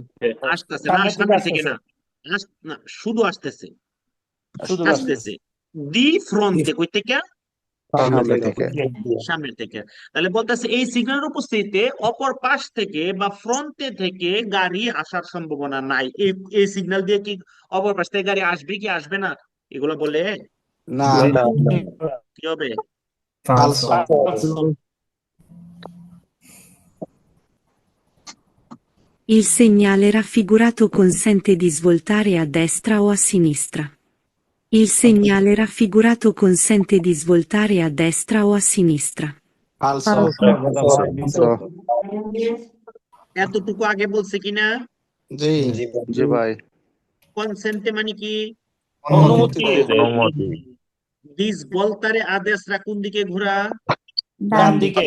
আসতেছে না, সামনে থেকে না, না, শুধু আসতেছে, শুধু আসতেছে। দি ফ্রন্টে, কই থেকে? সামনে থেকে সামনের থেকে। তাহলে বলতেছে এই সিগন্যালের উপস্থিতিতে অপর পাশ থেকে বা ফ্রন্টে থেকে গাড়ি আসার সম্ভাবনা নাই। এই সিগন্যাল দিয়ে কি অপর পাশ থেকে গাড়ি আসবে কি আসবে না? এগুলো বলে না কি হবে? ফালসো Il segnale raffigurato consente di svoltare a destra o a sinistra. Il segnale raffigurato consente di svoltare a destra o a sinistra. ফালসো তো এতটুকু আগে বলছে কিনা? জি জি ভাই কনসেন্টে মানে কি? অনুমতি দিস বলতারে আদেশরা কোন দিকে ঘোরা? ডান দিকে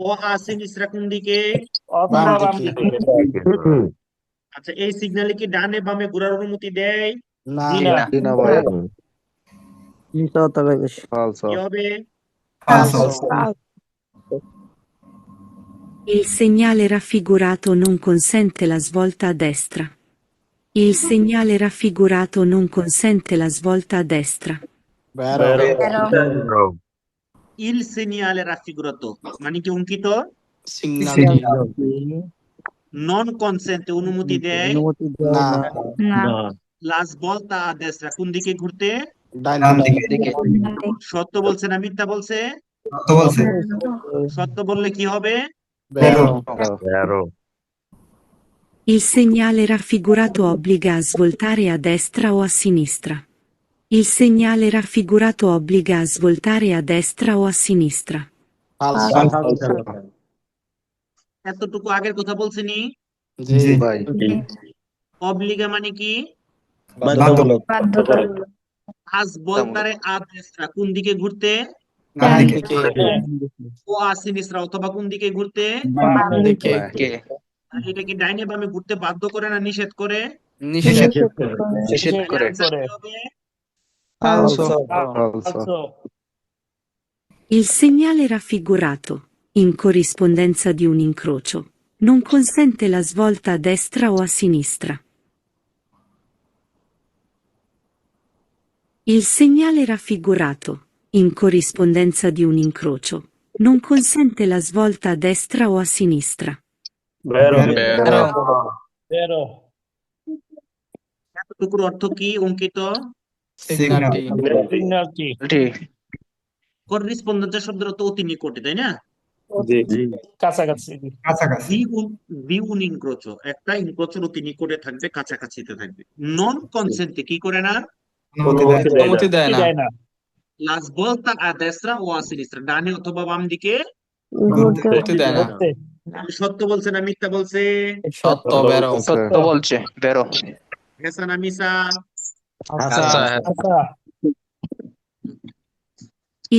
ও আসিনিসরা কোন দিকে? অথবা বাম দিকে আচ্ছা, এই সিগন্যালে কি ডানে বামে ঘোরার অনুমতি দেয়? না জি না ভাই নিতে হতে হবে বেশি। ফালসো কি হবে? ফালসো Il segnale raffigurato non consente la svolta a destra. Il segnale raffigurato non consente la svolta a destra. বেরো ইল সিনিয়ালে রাফিগুরাতো মানে কি অঙ্কিত? সিগন্যাল নন কনসেন্টে অনুমতি দেয়। অনুমতি দেয় না না। লাস বলতা আদেশরা কোন দিকে ঘুরতে? ডান দিকে সত্য বলছে না মিথ্যা বলছে? সত্য বললে কি হবে? বেরো Il segnale raffigurato obbliga a svoltare a destra o a sinistra. Il segnale raffigurato obbliga a svoltare a destra o a sinistra. ফালসো এতটুকু আগের কথা বলছেনি? জি ভাই অবলিগা মানে কি? আজ বলতারে আদেশরা কোন দিকে ঘুরতে? ডান দিকে ও আসিনিসরা অথবা কোন দিকে ঘুরতে? বাম দিকে তাহলে এটা কি ডাইনে বামে ঘুরতে বাধ্য করে না নিষেধ করে? নিষেধ করে। কি হবে? ফালসো Il segnale raffigurato, in corrispondenza di un incrocio, non consente la svolta a destra o a sinistra. Il segnale raffigurato, in corrispondenza di un incrocio, non consente la svolta a destra o a sinistra. বেরো এতটুকুর অর্থ কি অঙ্কিত? সিগন্যালটি correspondence শব্দের অর্থ অতি নিকটে, তাই না? জি কাছাকাছি দি উন ইনক্রোচো, একটা ইনক্রোচের অতি নিকটে থাকবে, কাছাকাছিতে থাকবে। নন কনসেন্টে কি করে না? অনুমতি দেয় না লাস বলতা আ দেসরা ও আ সিনিস্ত্রা, ডানে অথবা বাম দিকে। অনুমতি দেয় না সত্য বলছে না মিথ্যা বলছে? সত্য বেরো সত্য বলছে বেরো হেসা না Misa?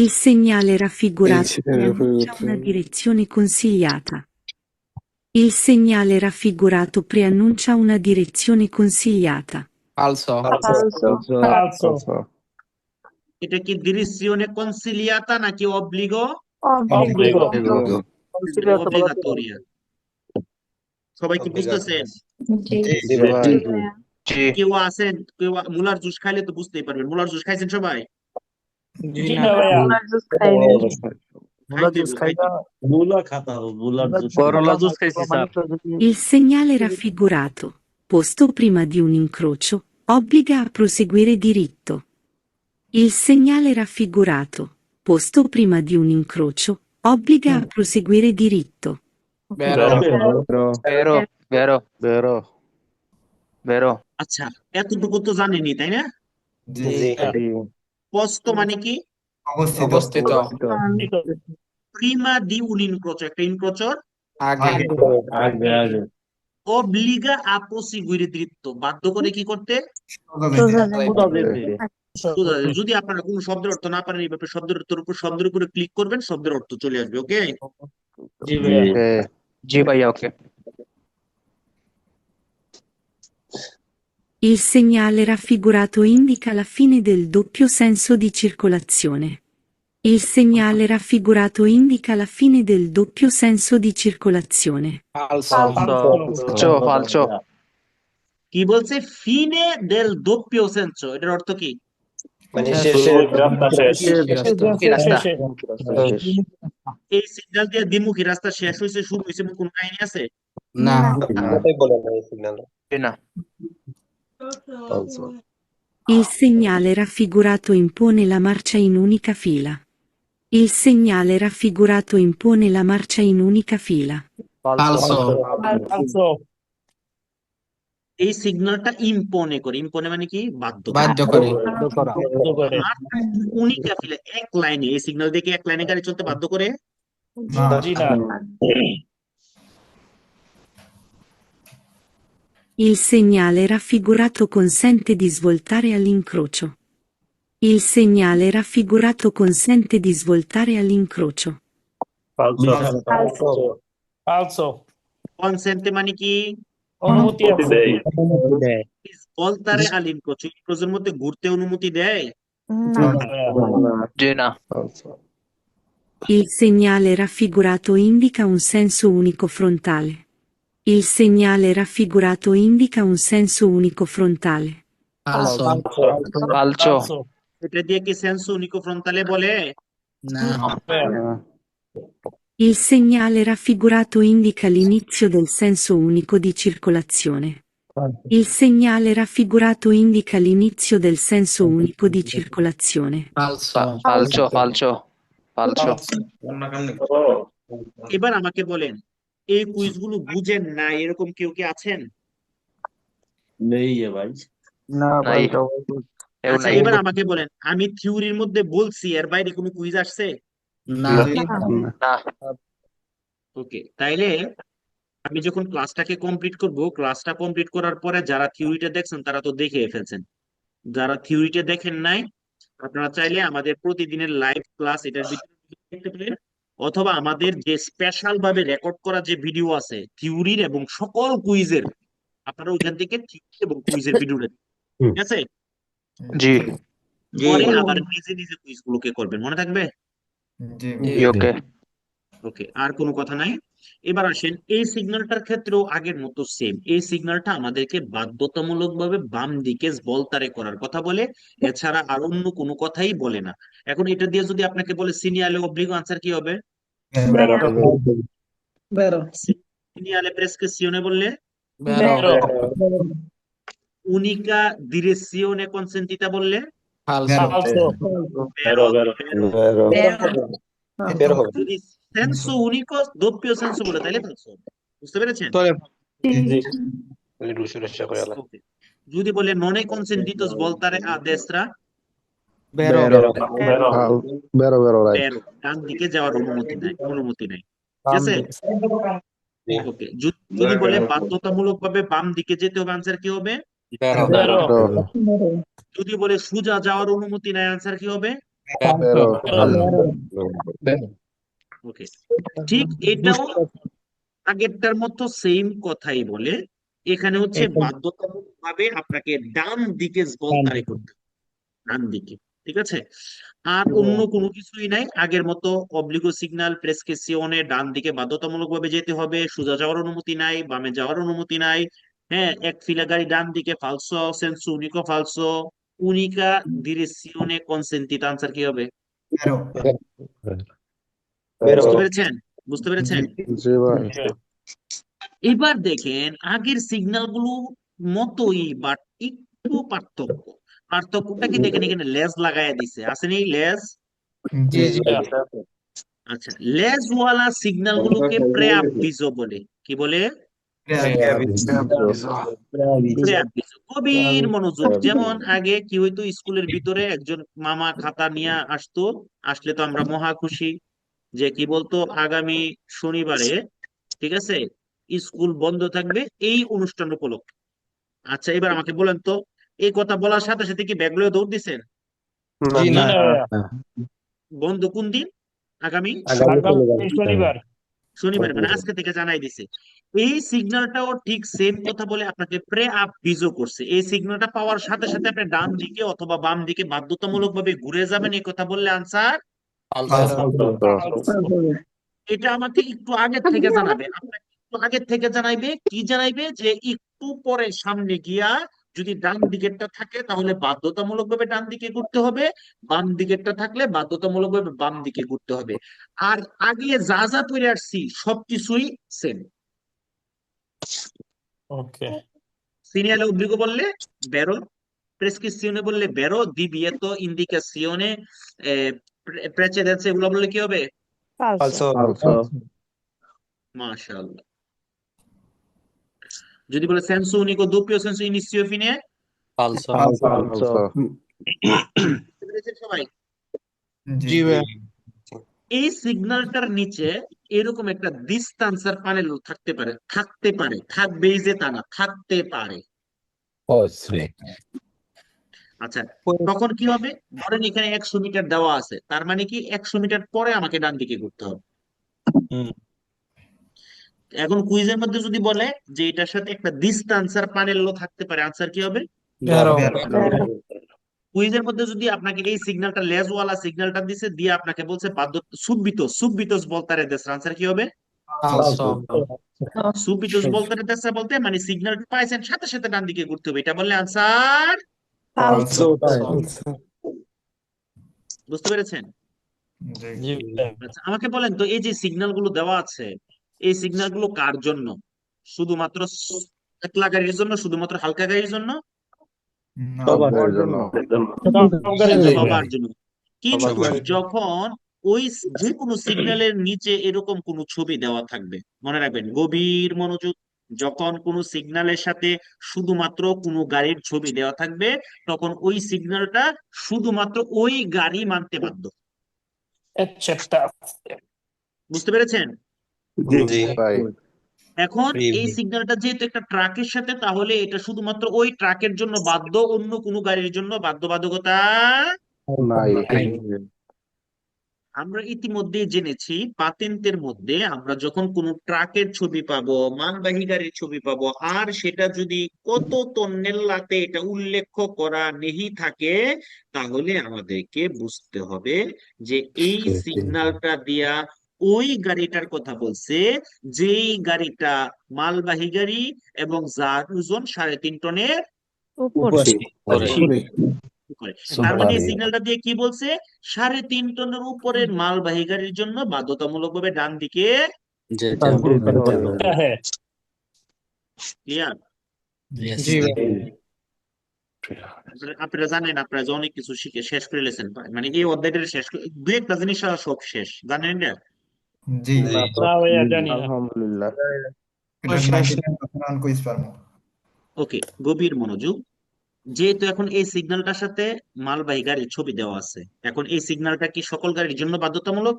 Il segnale raffigurato indica una direzione consigliata. Il segnale raffigurato preannuncia una direzione consigliata. Falso. falso Falso. এটা কি ডিরেকশনে কনসিলিয়াতা নাকি অব্লিগো? Obbligo. অব্লিগাটোরিয়া। সবাই কি বুঝতেছেন? জি কেউ আছেন, কেউ মুলার জুস খাইলে তো বুঝতেই পারবেন। মুলার জুস খাইছেন সবাই? জি না ভাইয়া। খাইতে হইবো, খাইতে হইবো। বুলা খাতা হবে, বুলার জুস। করলা জুস খাইছি sir. Il segnale raffigurato, posto prima di un incrocio, obbliga a proseguire diritto. Il segnale raffigurato, posto prima di un incrocio, obbliga a proseguire diritto. Vero. বেরো বেরো বেরো বেরো আচ্ছা, এতটুকু তো জানেনই, তাই না? পোস্ত মানে কি? অবস্থিত। প্রিমা দি un incrocio, একটা ইনক্রোচর। আগে। আগে আগে। অব্লিগা a proseguire diritto, বাধ্য করে কি করতে? সোজা যেতে। যদি আপনারা কোনো শব্দের অর্থ না পারেন, এই ব্যাপারে শব্দের উপরে ক্লিক করবেন, শব্দের অর্থ চলে আসবে। ওকে, জি ভাইয়া। জি ভাইয়া ওকে Il segnale raffigurato indica la fine del doppio senso di circolazione. Il segnale raffigurato indica la fine del doppio senso di circolazione. Falso. ফালচো ফালচো কি বলছে? ফিনে দেল দোপ্পিও সেন্সো, এটার অর্থ কি? রাস্তা শেষ। কি রাস্তা এই সিগন্যাল দিয়ে দ্বিমুখী রাস্তা শেষ হয়েছে, শুরু হয়েছে, এমন কোন কাহিনী আছে? না। জি না falso Il segnale raffigurato impone la marcia in unica fila. Il segnale raffigurato impone la marcia in unica fila. Falso. Falso. এই সিগন্যালটা ইম্পনে করে। ইম্পনে মানে কি? বাধ্য করে। বাধ্য করে। উনিকা ফিলে, এক লাইনে। এই সিগন্যাল দিয়ে কি এক লাইনে গাড়ি চলতে বাধ্য করে? জি না। Il segnale raffigurato consente di svoltare all'incrocio. Il segnale raffigurato consente di svoltare all'incrocio. Falso. Falso. কনসেন্টে মানে কি? অনুমতি আছে। বলতারে আল ইনক্রোচো, ইনক্রোচের মধ্যে ঘুরতে অনুমতি দেয়? জি না falso Il segnale raffigurato indica un senso unico frontale. Il segnale raffigurato indica un senso unico frontale. Falso. ফালচো এটা দিয়ে কি সেন্সো উনিকো ফ্রন্টালে বলে? না। Il segnale raffigurato indica l'inizio del senso unico di circolazione. Il segnale raffigurato indica l'inizio del senso unico di circolazione. Falso. ফালচো ফালচো ফালচো এবার আমাকে বলেন, এই কুইজগুলো বুঝেন না এরকম কেউ কি আছেন? নেই ভাই। না নাই কেউ আচ্ছা, নাই এবার আমাকে বলেন, আমি থিওরির মধ্যে বলছি, এর বাইরে কোনো কুইজ আসছে? না। না ওকে, তাইলে আমি যখন ক্লাসটাকে কমপ্লিট করব, ক্লাসটা কমপ্লিট করার পরে যারা থিওরিটা দেখছেন তারা তো দেখে ফেলছেন। যারা থিওরিটা দেখেন নাই, আপনারা চাইলে আমাদের প্রতিদিনের লাইভ ক্লাস এটার ভিতরে দেখতে পারেন, অথবা আমাদের যে স্পেশাল ভাবে রেকর্ড করা যে ভিডিও আছে থিওরির এবং সকল কুইজের, আপনারা ওইখান থেকে থিওরি এবং কুইজের ভিডিওটা, ঠিক আছে? জি পরে আবার নিজে নিজে কুইজ গুলোকে করবেন, মনে থাকবে? জি ওকে ওকে, আর কোনো কথা নাই। এবার আসেন, এই সিগন্যালটার ক্ষেত্রেও আগের মতো সেম। এই সিগন্যালটা আমাদেরকে বাধ্যতামূলক ভাবে বাম দিকে বলতারে করার কথা বলে, এছাড়া আর অন্য কোনো কথাই বলে না। এখন এটা দিয়ে যদি আপনাকে বলে সিনিয়ালে অব্লিগো, আনসার কি হবে? সিনিয়ালে প্রেসক্রিপশনে বললে Vero. উনিকা ডিরেকশনে কনসেন্টিতা বললে Falso. Falso. ভেরো, ভেরো। ভেরো। যদি সেন্সো উনিকো দোপ্পিও সেন্সো বলে তাহলে falso হবে। বুঝতে পেরেছেন? জি। Okay. যদি বলে ননে কনসেন্টিতোস বলতারে আ দেস্ত্রা, Vero. ভেরো। বেরো বেরো রাইট ভেরো, ডান দিকে যাওয়ার অনুমতি নাই, ঠিক আছে? ওকে, যদি বলে বাধ্যতামূলক ভাবে বাম দিকে যেতে হবে, আনসার কি হবে? Vero. ভেরো। যদি বলে সোজা যাওয়ার অনুমতি নাই, আনসার কি হবে? বেরো ওকে, ঠিক এটাও আগেরটার মতো সেম কথাই বলে, এখানে হচ্ছে বাধ্যতামূলক ভাবে আপনাকে ডান দিকে বলতারে করতে হবে, ডান দিকে। ঠিক আছে, আর অন্য কোনো কিছুই নাই, আগের মতো অব্লিগো সিগন্যাল প্রেসক্রিপশনে ডান দিকে বাধ্যতামূলক ভাবে যেতে হবে, সোজা যাওয়ার অনুমতি নাই, বামে যাওয়ার অনুমতি নাই। হ্যাঁ, এক ফিলা গাড়ি ডান দিকে ফালসো, সেন্সু উনিকো ফালসো, উনিকা ডিরেzione consentita, আনসার কি হবে? বুঝতে পেরেছেন? বুঝতে পেরেছেন? জি ভাই। এবার দেখেন আগের সিগন্যাল গুলো মতোই, বাট একটু পার্থক্য। পার্থক্যটা কি দেখেন, এখানে লেজ লাগাইয়া দিছে, আসেনি লেজ? জি জি আচ্ছা, লেজওয়ালা সিগন্যাল গুলোকে প্রেআভিজো বলে। কি বলে? প্রেআভিজো। গভীর মনোযোগ। যেমন আগে কি হইতো, স্কুলের ভিতরে একজন মামা খাতা নিয়ে আসতো, আসলে তো আমরা মহা খুশি, যে কি বলতো, আগামী শনিবারে, ঠিক আছে, স্কুল বন্ধ থাকবে এই অনুষ্ঠান উপলক্ষে। আচ্ছা, এবার আমাকে বলেন তো, এই কথা বলার সাথে সাথে কি ব্যাগ লয়ে দৌড় দিছেন? জি না ভাইয়া। বন্ধ কোন দিন? আগামী আগামী শনিবার। শনিবার, মানে আজকে থেকে জানাই দিছে। এই সিগন্যালটাও ঠিক সেম কথা বলে আপনাকে প্রে আপ ভিজো করছে। এই সিগন্যালটা পাওয়ার সাথে সাথে আপনি ডান দিকে অথবা বাম দিকে বাধ্যতামূলক ভাবে ঘুরে যাবেন, এই কথা বললে আনসার। এটা আমাকে একটু আগে থেকে জানাবে, আপনাকে একটু আগে থেকে জানাইবে, কি জানাইবে, যে একটু পরে সামনে গিয়া যদি ডান দিকেরটা থাকে তাহলে বাধ্যতামূলক ভাবে ডান দিকে ঘুরতে হবে, বাম দিকেরটা থাকলে বাধ্যতামূলক ভাবে বাম দিকে ঘুরতে হবে। আর আগে যা যা পড়ে আসছি সবকিছুই সেম। ওকে। সিনিয়ালে উদ্বিগ্ন বললে বেরো, প্রেসক্রিপশনে বললে বেরো, দিবিয়েতো ইন্ডিকেশনে প্রেসিডেন্সি, এগুলো বললে কি হবে? ফালসো। মাশাআল্লাহ। যদি বলে সেন্সু উনিকো doppio senso inizio e fine, ফালসো বুঝতে পেরেছেন সবাই? জি ভাই এই সিগন্যালটার নিচে এরকম একটা ডিস্টান্সার প্যানেল থাকতে পারে, থাকবেই যে তা না, থাকতে পারে। আচ্ছা, তখন কি হবে? ধরেন এখানে 100 মিটার দেওয়া আছে, তার মানে কি 100 মিটার পরে আমাকে ডান দিকে ঘুরতে হবে। এখন কুইজের মধ্যে যদি বলে যে এটার সাথে একটা ডিস্টান্সার প্যানেলও থাকতে পারে, আনসার কি হবে? কুইজের মধ্যে যদি আপনাকে এই সিগন্যালটা, লেজওয়ালা সিগন্যালটা দিছে, দিয়ে আপনাকে বলছে বাধ্য সুবিতোস বলতারে দেশ, আনসার কি হবে? ফালসো সুবিতোস বলতারে দেশ বলতে মানে সিগন্যাল পাইছেন সাথে সাথে ডান দিকে ঘুরতে হবে, এটা বললে আনসার। ফালসো। বুঝতে পেরেছেন? জি ভাইয়া। আচ্ছা, আমাকে বলেন তো, এই যে সিগন্যাল গুলো দেওয়া আছে, এই সিগন্যাল গুলো কার জন্য? শুধুমাত্র একলা গাড়ির জন্য, শুধুমাত্র হালকা গাড়ির জন্য, সবার জন্য। সবার জন্য। কিন্তু যখন ওই যে কোনো সিগন্যালের নিচে এরকম কোনো ছবি দেওয়া থাকবে, মনে রাখবেন, গভীর মনোযোগ, যখন কোনো সিগন্যালের সাথে শুধুমাত্র কোনো গাড়ির ছবি দেওয়া থাকবে, তখন ওই সিগন্যালটা শুধুমাত্র ওই গাড়ি মানতে বাধ্য। Accetta. বুঝতে পেরেছেন? ভাই এখন এই সিগন্যালটা যেহেতু একটা ট্রাকের সাথে, তাহলে এটা শুধুমাত্র ওই ট্রাকের জন্য বাধ্য, অন্য কোনো গাড়ির জন্য বাধ্যবাধকতা। নাই। আমরা ইতিমধ্যেই জেনেছি পাতেন্টের মধ্যে আমরা যখন কোনো ট্রাকের ছবি পাবো, মালবাহী গাড়ির ছবি পাবো, আর সেটা যদি কত তন্নেল্লাতে এটা উল্লেখ করা নেই থাকে, তাহলে আমাদেরকে বুঝতে হবে যে এই সিগন্যালটা দিয়া ওই গাড়িটার কথা বলছে, যেই গাড়িটা মালবাহী গাড়ি এবং যার ওজন 3.5 টনের উপরে। করে। তার মানে এই সিগন্যালটা দিয়ে কি বলছে? 3.5 টনের উপরের মালবাহী গাড়ির জন্য বাধ্যতামূলক ভাবে ডান দিকে। হ্যাঁ। ক্লিয়ার? জি আপনারা জানেন, আপনারা যে অনেক কিছু শিখে শেষ করে লেছেন, মানে এই অধ্যায়টা শেষ দুই একটা জিনিস ছাড়া সব শেষ, জানেন না? না ভাইয়া জানি না। আলহামদুলিল্লাহ। ওকে, গভীর মনোযোগ। যেহেতু এখন এই সিগন্যালটার সাথে মালবাহী গাড়ির ছবি দেওয়া আছে, এখন এই সিগন্যালটা কি সকল গাড়ির জন্য বাধ্যতামূলক?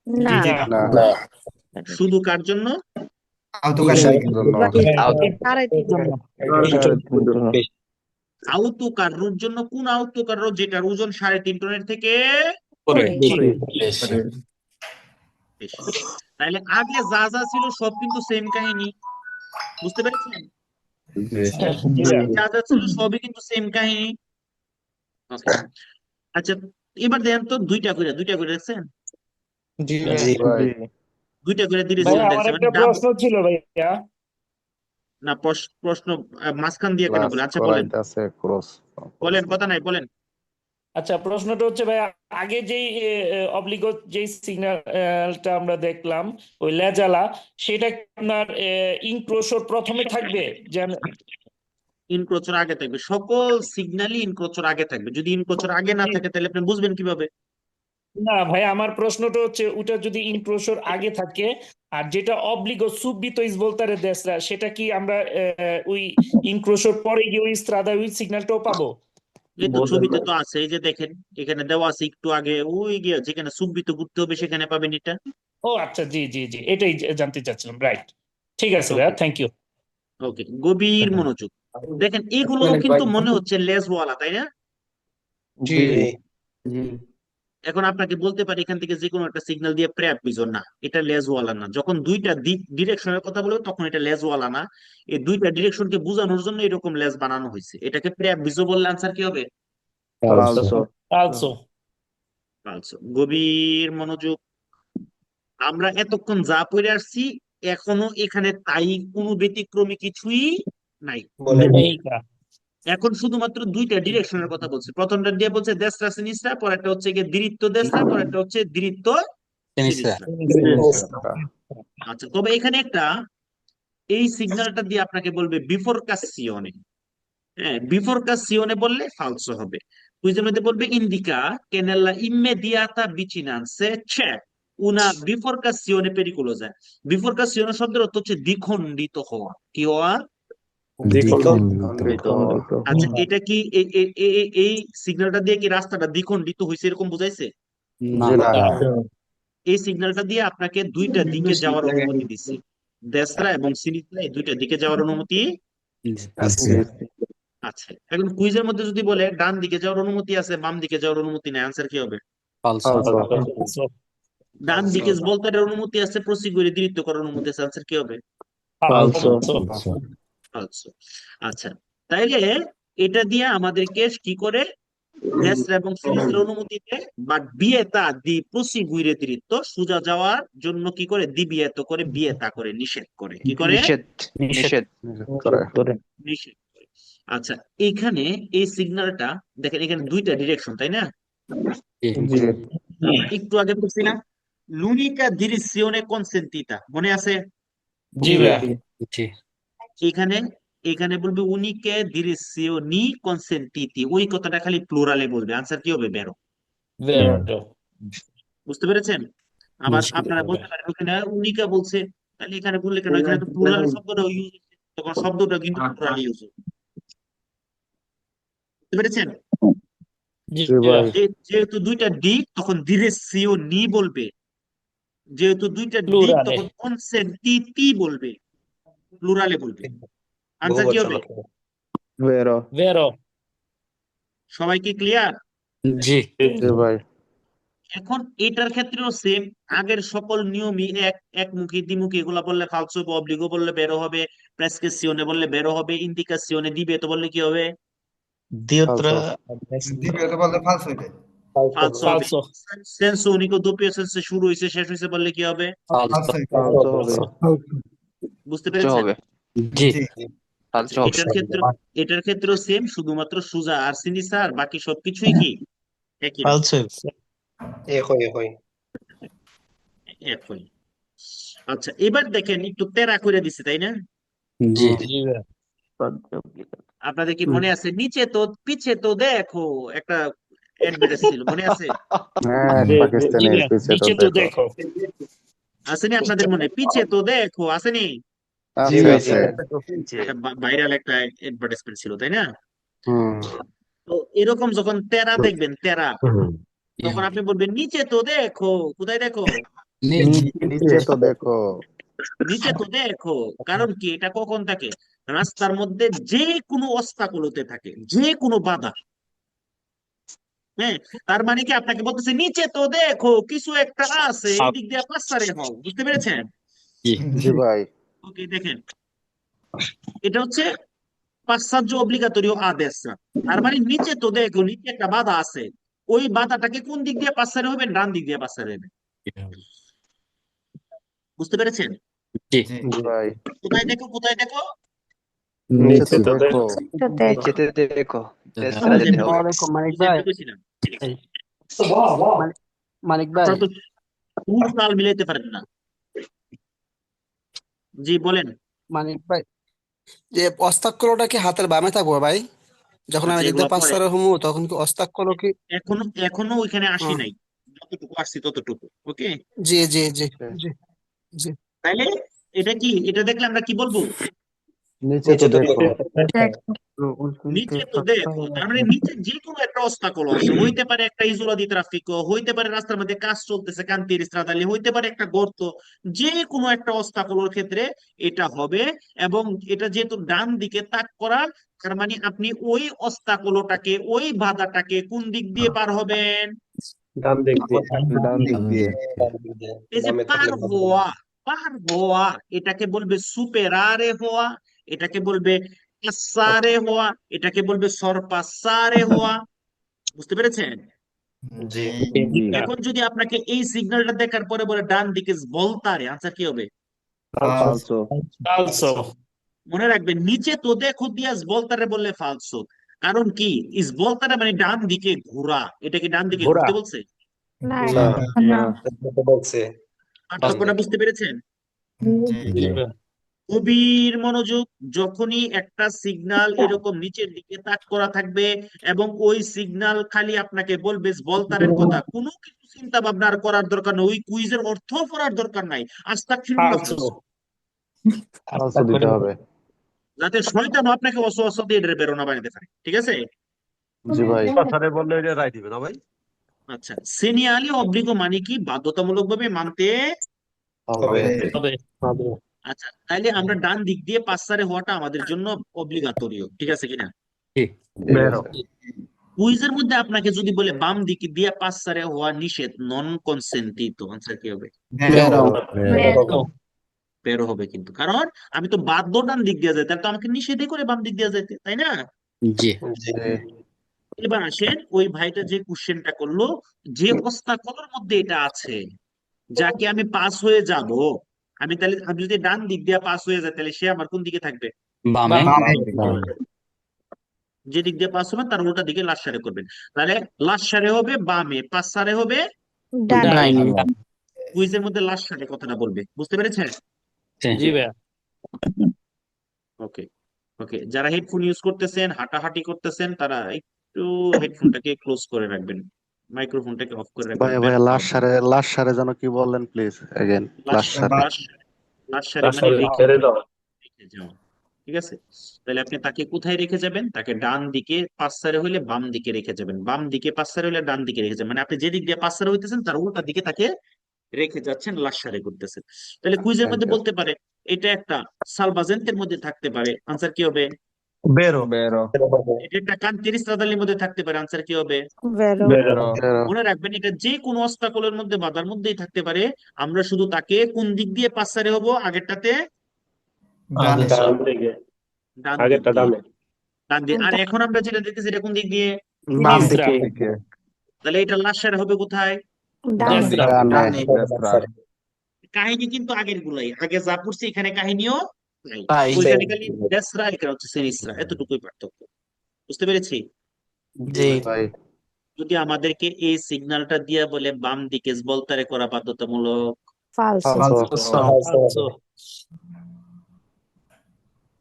না। না। শুধু কার জন্য? জন্য। আড়াই তিন জন। আউতো কার্রোর জন্য। কোন আউতো কার্রো? যেটার ওজন 3.5 টনের থেকে। উপরে। বেশ। তাহলে আগে যা যা ছিল সব কিন্তু সেম কাহিনী, বুঝতে পেরেছেন? জি আগে যা যা ছিল সবই কিন্তু সেম কাহিনী। ওকে, আচ্ছা এবার দেখেন তো দুইটা করে দেখছেন, জি ভাই দুইটা করে ভাই ডিরেকশন আমার দেখছে মানে একটা প্রশ্ন ছিল ভাইয়া। না প্রশ্ন মাঝখান দিয়ে কেন ক্লাস বলে? আচ্ছা বলেন, করাইতেছে ক্রস বলেন, কথা নাই, বলেন। আচ্ছা প্রশ্নটা হচ্ছে ভাই, আগে যেই অব্লিগো যেই সিগন্যালটা আমরা দেখলাম ওই লেজালা, সেটা কি আপনার ইনক্রোশর প্রথমে থাকবে? যেন ইনক্রোচর আগে থাকবে, সকল সিগন্যালই ইনক্রোচর আগে থাকবে। যদি ইনক্রোচর আগে না থাকে তাহলে আপনি বুঝবেন কিভাবে? না ভাই, আমার প্রশ্নটা হচ্ছে ওটা যদি ইনক্রোশর আগে থাকে, আর যেটা অব্লিগো সুবিতো ইস ভোলতারে দেশরা, সেটা কি আমরা ওই ইনক্রোশর পরে গিয়ে ওই স্ত্রাদা ওই সিগন্যালটাও পাবো? এই তো ছবিতে তো আছে, এই যে দেখেন এখানে দেওয়া আছে একটু আগে, ওই গিয়ে যেখানে সুব্বিত ঘুরতে হবে সেখানে পাবেন এটা। ও আচ্ছা, জি জি জি, এটাই জানতে চাচ্ছিলাম। রাইট, ঠিক আছে ভাইয়া, ওকে, থ্যাংক ইউ। ওকে, গভীর মনোযোগ। দেখেন এগুলো কিন্তু মনে হচ্ছে লেজওয়ালা, তাই না? জি এখন আপনাকে বলতে পারি এখান থেকে যে কোনো একটা সিগন্যাল দিয়ে প্র্যাপ বিজন না, এটা লেজওয়ালা না। যখন দুইটা দিক ডিরেকশনের কথা বলবো তখন এটা লেজওয়ালা না। এই দুইটা ডিরেকশনকে বোঝানোর জন্য এরকম লেজ বানানো হয়েছে। এটাকে প্র্যাপ বিজো বললে আনসার কি হবে? ফালসো আলসো। আচ্ছা, গভীর মনোযোগ। আমরা এতক্ষণ যা পড়ে আসছি এখনো এখানে তাই, কোনো ব্যতিক্রমী কিছুই নাই। এই কা। এখন শুধুমাত্র দুইটা ডিরেকশনের কথা বলছে। প্রথমটা দিয়ে বলছে দেশরা সিনিস্ট্রা, পরেরটা হচ্ছে গিয়ে দিরিত্ব দেশরা, পরেরটা হচ্ছে দিরিত্ব সিনিস্টার। সিনিস্ট্রা। আচ্ছা, তবে এখানে একটা, এই সিগন্যালটা দিয়ে আপনাকে বলবে বিফোরকাসিওনে। হ্যাঁ, বিফোরকাসিওনে বললে ফালসো হবে। কুইজের মধ্যে বলবে ইন্ডিকা কেনেলা ইমেডিয়াতা ভিচিনান্সে c'è una bifurcazione pericolosa। বিফোরকাসিওনে শব্দের অর্থ হচ্ছে দ্বিখণ্ডিত হওয়া। কি হওয়া? দ্বিখণ্ডিত আচ্ছা, এটা কি এই সিগন্যালটা দিয়ে কি রাস্তাটা দ্বিখণ্ডিত হয়েছে এরকম বুঝাইছে? না জি না এই সিগন্যালটা দিয়ে আপনাকে দুইটা দিকে যাওয়ার অনুমতি দিচ্ছে, দেশরা এবং সিনিস্ট্রা, এই দুইটা দিকে যাওয়ার অনুমতি। জি আচ্ছা, এখন কুইজের মধ্যে যদি বলে ডান দিকে যাওয়ার অনুমতি আছে, বাম দিকে যাওয়ার অনুমতি নেই, আনসার কি হবে? ফালসো। ফালসো ডান দিকে বলতারের অনুমতি আছে, প্রসিকিউরে দৃঢ় করার অনুমতি আছে, আনসার কি হবে? ফালসো আচ্ছা, আচ্ছা, তাইলে এটা দিয়ে আমাদেরকে কি করে দেশরা এবং সিনিস্ট্রার অনুমতিতে বা বিয়েতা দি প্রসিকিউরে দৃঢ় সোজা যাওয়ার জন্য কি করে দিবিয়েত করে, বিয়েতা করে, নিষেধ করে, কি করে? নিষেধ নিষেধ করে নিষেধ করে। আচ্ছা, এখানে এই সিগন্যালটা দেখেন, এখানে দুইটা ডিরেকশন, তাই না? জি একটু আগে বলছি না, লুনিকা ডিরেকশনে কনসেন্টিতা, মনে আছে? জি ভাইয়া। জি এখানে এখানে বলবে উনিকে ডিরেকশনি কনসেন্টিতি, ওই কথাটা খালি প্লুরালে বলবে, আনসার কি হবে? বেরো। ভেরো। বুঝতে পেরেছেন? আবার আপনারা বলতে পারেন ওখানে উনিকা বলছে, তাহলে এখানে বললে কেন? এখানে তো প্লুরাল শব্দটা ইউজ হচ্ছে, তখন শব্দটা কিন্তু প্লুরাল ইউজ হবে। বুঝতে পেরেছেন? জি জি ভাই যেহেতু দুইটা দিক তখন ডিরেকশনি বলবে, যেহেতু দুইটা দিক প্লুরালে। তখন কনসেন্টিতি বলবে, প্লুরালে বলবে। আনসার কি হবে? ভেরো ভেরো। সবাই কি ক্লিয়ার? জি জি ভাই এখন এটার ক্ষেত্রেও সেম, আগের সকল নিয়মই একমুখী, দ্বিমুখী, এগুলা বললে ফালসো, অব্লিগো বললে বেরো হবে, প্রেসক্রিপশনে বললে বেরো হবে, ইন্ডিকাসিওনে দিবে তো বললে কি হবে? ফালসো ফালসো হবে। ফালসো। সেন্সো উনিকো দোপিও সেন্সে শুরু হয়েছে শেষ হয়েছে বললে কি হবে? ফালসো। ফালসো হবে বুঝতে ফালসো পেরেছেন? হবে জি আচ্ছা, ফালসো হবে এটার ক্ষেত্রেও সেম, শুধুমাত্র সুজা আর সিনিসা আর বাকি সবকিছুই কি একই রকম, একই। আচ্ছা, এবার দেখেন একটু তেরা করে দিছে, তাই না? জি জি ভাইয়া। আপনাদের কি মনে আছে নিচে তো পিছে তো দেখো একটা অ্যাডভার্টাইজ ছিল, মনে আছে? হ্যাঁ জি পাকিস্তানের ভাইয়া, পিছে তো নিচে তো দেখো দেখো। আসেনি আপনাদের মনে? পিছে তো দেখো আসেনি? আছে আছে একটা ভাইরাল একটা অ্যাডভার্টাইজমেন্ট ছিল, তাই না? হুম তো এরকম যখন তেরা দেখবেন, তেরা, তখন আপনি বলবেন নিচে তো দেখো। কোথায় দেখো? নিচে তো দেখো নিচে তো দেখো। কারণ কি? এটা কখন থাকে? রাস্তার মধ্যে যে কোনো অবস্টাকল হতে থাকে, যে কোনো বাধা, হ্যাঁ, তার মানে কি আপনাকে বলতেছে নিচে তো দেখো কিছু একটা আছে, এই দিক দিয়ে পাসারে হও। বুঝতে পেরেছেন? জি জি ভাই। ওকে, দেখেন এটা হচ্ছে পাশ্চাত্য অব্লিগাতরীয় আদেশ। তার মানে নিচে তো দেখো নিচে একটা বাধা আছে, ওই বাধাটাকে কোন দিক দিয়ে পাসারে হবে? ডান দিক দিয়ে পাসারে হবে। বুঝতে পেরেছেন? জি জি ভাই। কোথায় দেখো, কোথায় দেখো? নিচে তো দেখো। তো দেখো নিচেতে দেখো, তেসরা ওই যে যেতে আমি হবে। ওই যে আমি কইছিলাম, মানিক ভাই আপনারা তো সুর তাল মিলাইতে পারেন না। জি বলেন। মানিক ভাই যে অস্তাক্ষরটা কি হাতের বামে থাকবো ভাই? যখন আচ্ছা আমি দিক এগুলা দিয়ে পাস পরে, করে হমু তখন কি অস্তাক্ষর কি? এখনো এখনো ওইখানে আসি আহ, নাই, যতটুকু আসছি ততটুকু। ওকে, জি জি জি ওকে। জি জি তাইলে এটা কি, এটা দেখলে আমরা কি বলবো? নিচে তো দেখো। দেখো নিচে তো দেখো, তার মানে নিচে যে কোনো একটা অবস্টাকল আছে, হইতে পারে একটা ইজোলাদি ট্রাফিক, হইতে পারে রাস্তার মধ্যে কাজ চলতেছে কান্তির রাস্তালি, হইতে পারে একটা গর্ত, যে কোনো একটা অবস্টাকলের ক্ষেত্রে এটা হবে। এবং এটা যেহেতু ডান দিকে তাক করা, তার মানে আপনি ওই অবস্টাকলটাকে, ওই বাধাটাকে কোন দিক দিয়ে পার হবেন? ডান দিক দিয়ে। এই যে পার হওয়া, পার হওয়া, এটাকে বলবে সুপেরারে হওয়া, এটাকে বলবে পাসারে হওয়া, এটাকে বলবে সরপাসারে হওয়া। বুঝতে পেরেছেন? জি। এখন যদি আপনাকে এই সিগন্যালটা দেখার পরে বলে ডান দিকে ভলতারে, আনসার কি হবে? ফালসো। ফালসো। মনে রাখবেন, নিচে তো দেখো দিয়া ভলতারে বললে ফালসো। কারণ কি, ইস ভলতারে মানে ডান দিকে ঘোরা, এটা কি ডান দিকে ঘুরতে বলছে? না না। না পার্থক্যটা বুঝতে পেরেছেন? জি গভীর মনোযোগ। যখনই একটা সিগন্যাল এরকম নিচের দিকে তাক করা থাকবে এবং ওই সিগন্যাল খালি আপনাকে বলবে ভলতারের কথা, কোনো কিছু চিন্তা ভাবনা আর করার দরকার নেই, ওই কুইজের অর্থ পড়ার দরকার নাই, আস্তাগফিরুল্লাহ ফালসো। ফালসু। ফালসো দিতে হবে। যাতে শয়তান আপনাকে ওয়াসওয়াসা দিয়ে এটার বেরোনা বানাতে পারে। ঠিক আছে? জি ভাই। আচ্ছা, সিনিয়ালি অব্লিগো মানে কি? বাধ্যতামূলক ভাবে মানতে। হবে। হবে। আচ্ছা, তাইলে আমরা ডান দিক দিয়ে পাসারে হওয়াটা আমাদের জন্য অব্লিগাতরীয়, ঠিক আছে কিনা? জি ঠিক আছে। কুইজের মধ্যে আপনাকে যদি বলে বাম দিকে দিয়ে পাসারে হওয়া নিষেধ, নন কনসেন্টিত, আনসার কি হবে? বেরো বেরো বেরো হবে কিন্তু, কারণ আমি তো বাধ্য ডান দিক দিয়ে যাই, তাহলে তো আমাকে নিষেধই করে বাম দিক দিয়ে যাইতে, তাই না? জি জি। এবার আসেন, ওই ভাইটা যে কোশ্চেনটা করলো, যে অবস্থাকলের মধ্যে এটা আছে, যাকে আমি পাস হয়ে যাব, আমি তাহলে আমি যদি ডান দিক দিয়ে পাস হয়ে যাই, তাহলে সে আমার কোন দিকে থাকবে? বামে যে দিক দিয়ে পাস হবে তার উল্টা দিকে লাশ সারে করবেন। তাহলে লাশ সারে হবে বামে, পাস সারে হবে ডানে ডাইনে কুইজের মধ্যে লাশ সারে কথাটা বলবে। বুঝতে পেরেছেন? জি ভাইয়া। ওকে, ওকে, যারা হেডফোন ইউজ করতেছেন, হাঁটাহাঁটি করতেছেন, তারা একটু হেডফোনটাকে ক্লোজ করে রাখবেন, মাইক্রোফোনটাকে অফ করে রাখবেন। ভাই লাশ সারে যেন কি বললেন প্লিজ এগেন। লাশ লাশ সারে। লাশ লাশ সারে মানে রেখে রেখে যাওয়া। ঠিক আছে? তাহলে আপনি তাকে কোথায় রেখে যাবেন? তাকে ডান দিকে পাঁচসারে হইলে বাম দিকে রেখে যাবেন, বাম দিকে পাঁচসারে হইলে ডান দিকে রেখে যাবেন, মানে আপনি যে দিক দিয়ে পাঁচসারে হইতেছেন তার উল্টা দিকে তাকে রেখে যাচ্ছেন, লাশারে করতেছেন। তাহলে কুইজের মধ্যে একদম। বলতে পারে এটা একটা সালবাজেন্টের মধ্যে থাকতে পারে, আনসার কি হবে? বেরো এটা একটা কান্তির স্ত্রাদালির মধ্যে থাকতে পারে, আনসার কি হবে? বেরো বেরো। মনে রাখবেন, এটা যে কোনো অস্তাকলের মধ্যে বাধার মধ্যেই থাকতে পারে। আমরা শুধু তাকে কোন দিক দিয়ে পাঁচসারে হব? আগেরটাতে ডানে ডান দিক দিয়ে, ডান দিয়ে। আর এখন আমরা যেটা দেখতেছি এটা কোন দিক দিয়ে? বাম নিচরা। দিকে তাহলে এটা লাশারে হবে কোথায়? ডানে দেশরা। ডানে। কাহিনী কিন্তু আগের গুলাই, আগে যা পড়ছি এখানে কাহিনীও নাই। তাই ওইখানে খালি দেশরা, এখানে হচ্ছে সেনিসরা, এতটুকুই পার্থক্য। বুঝতে পেরেছি? জি ভাই। যদি আমাদেরকে এই সিগন্যালটা দিয়ে বলে বাম দিকে বলতারে করা বাধ্যতামূলক, ফালসো ফালসো।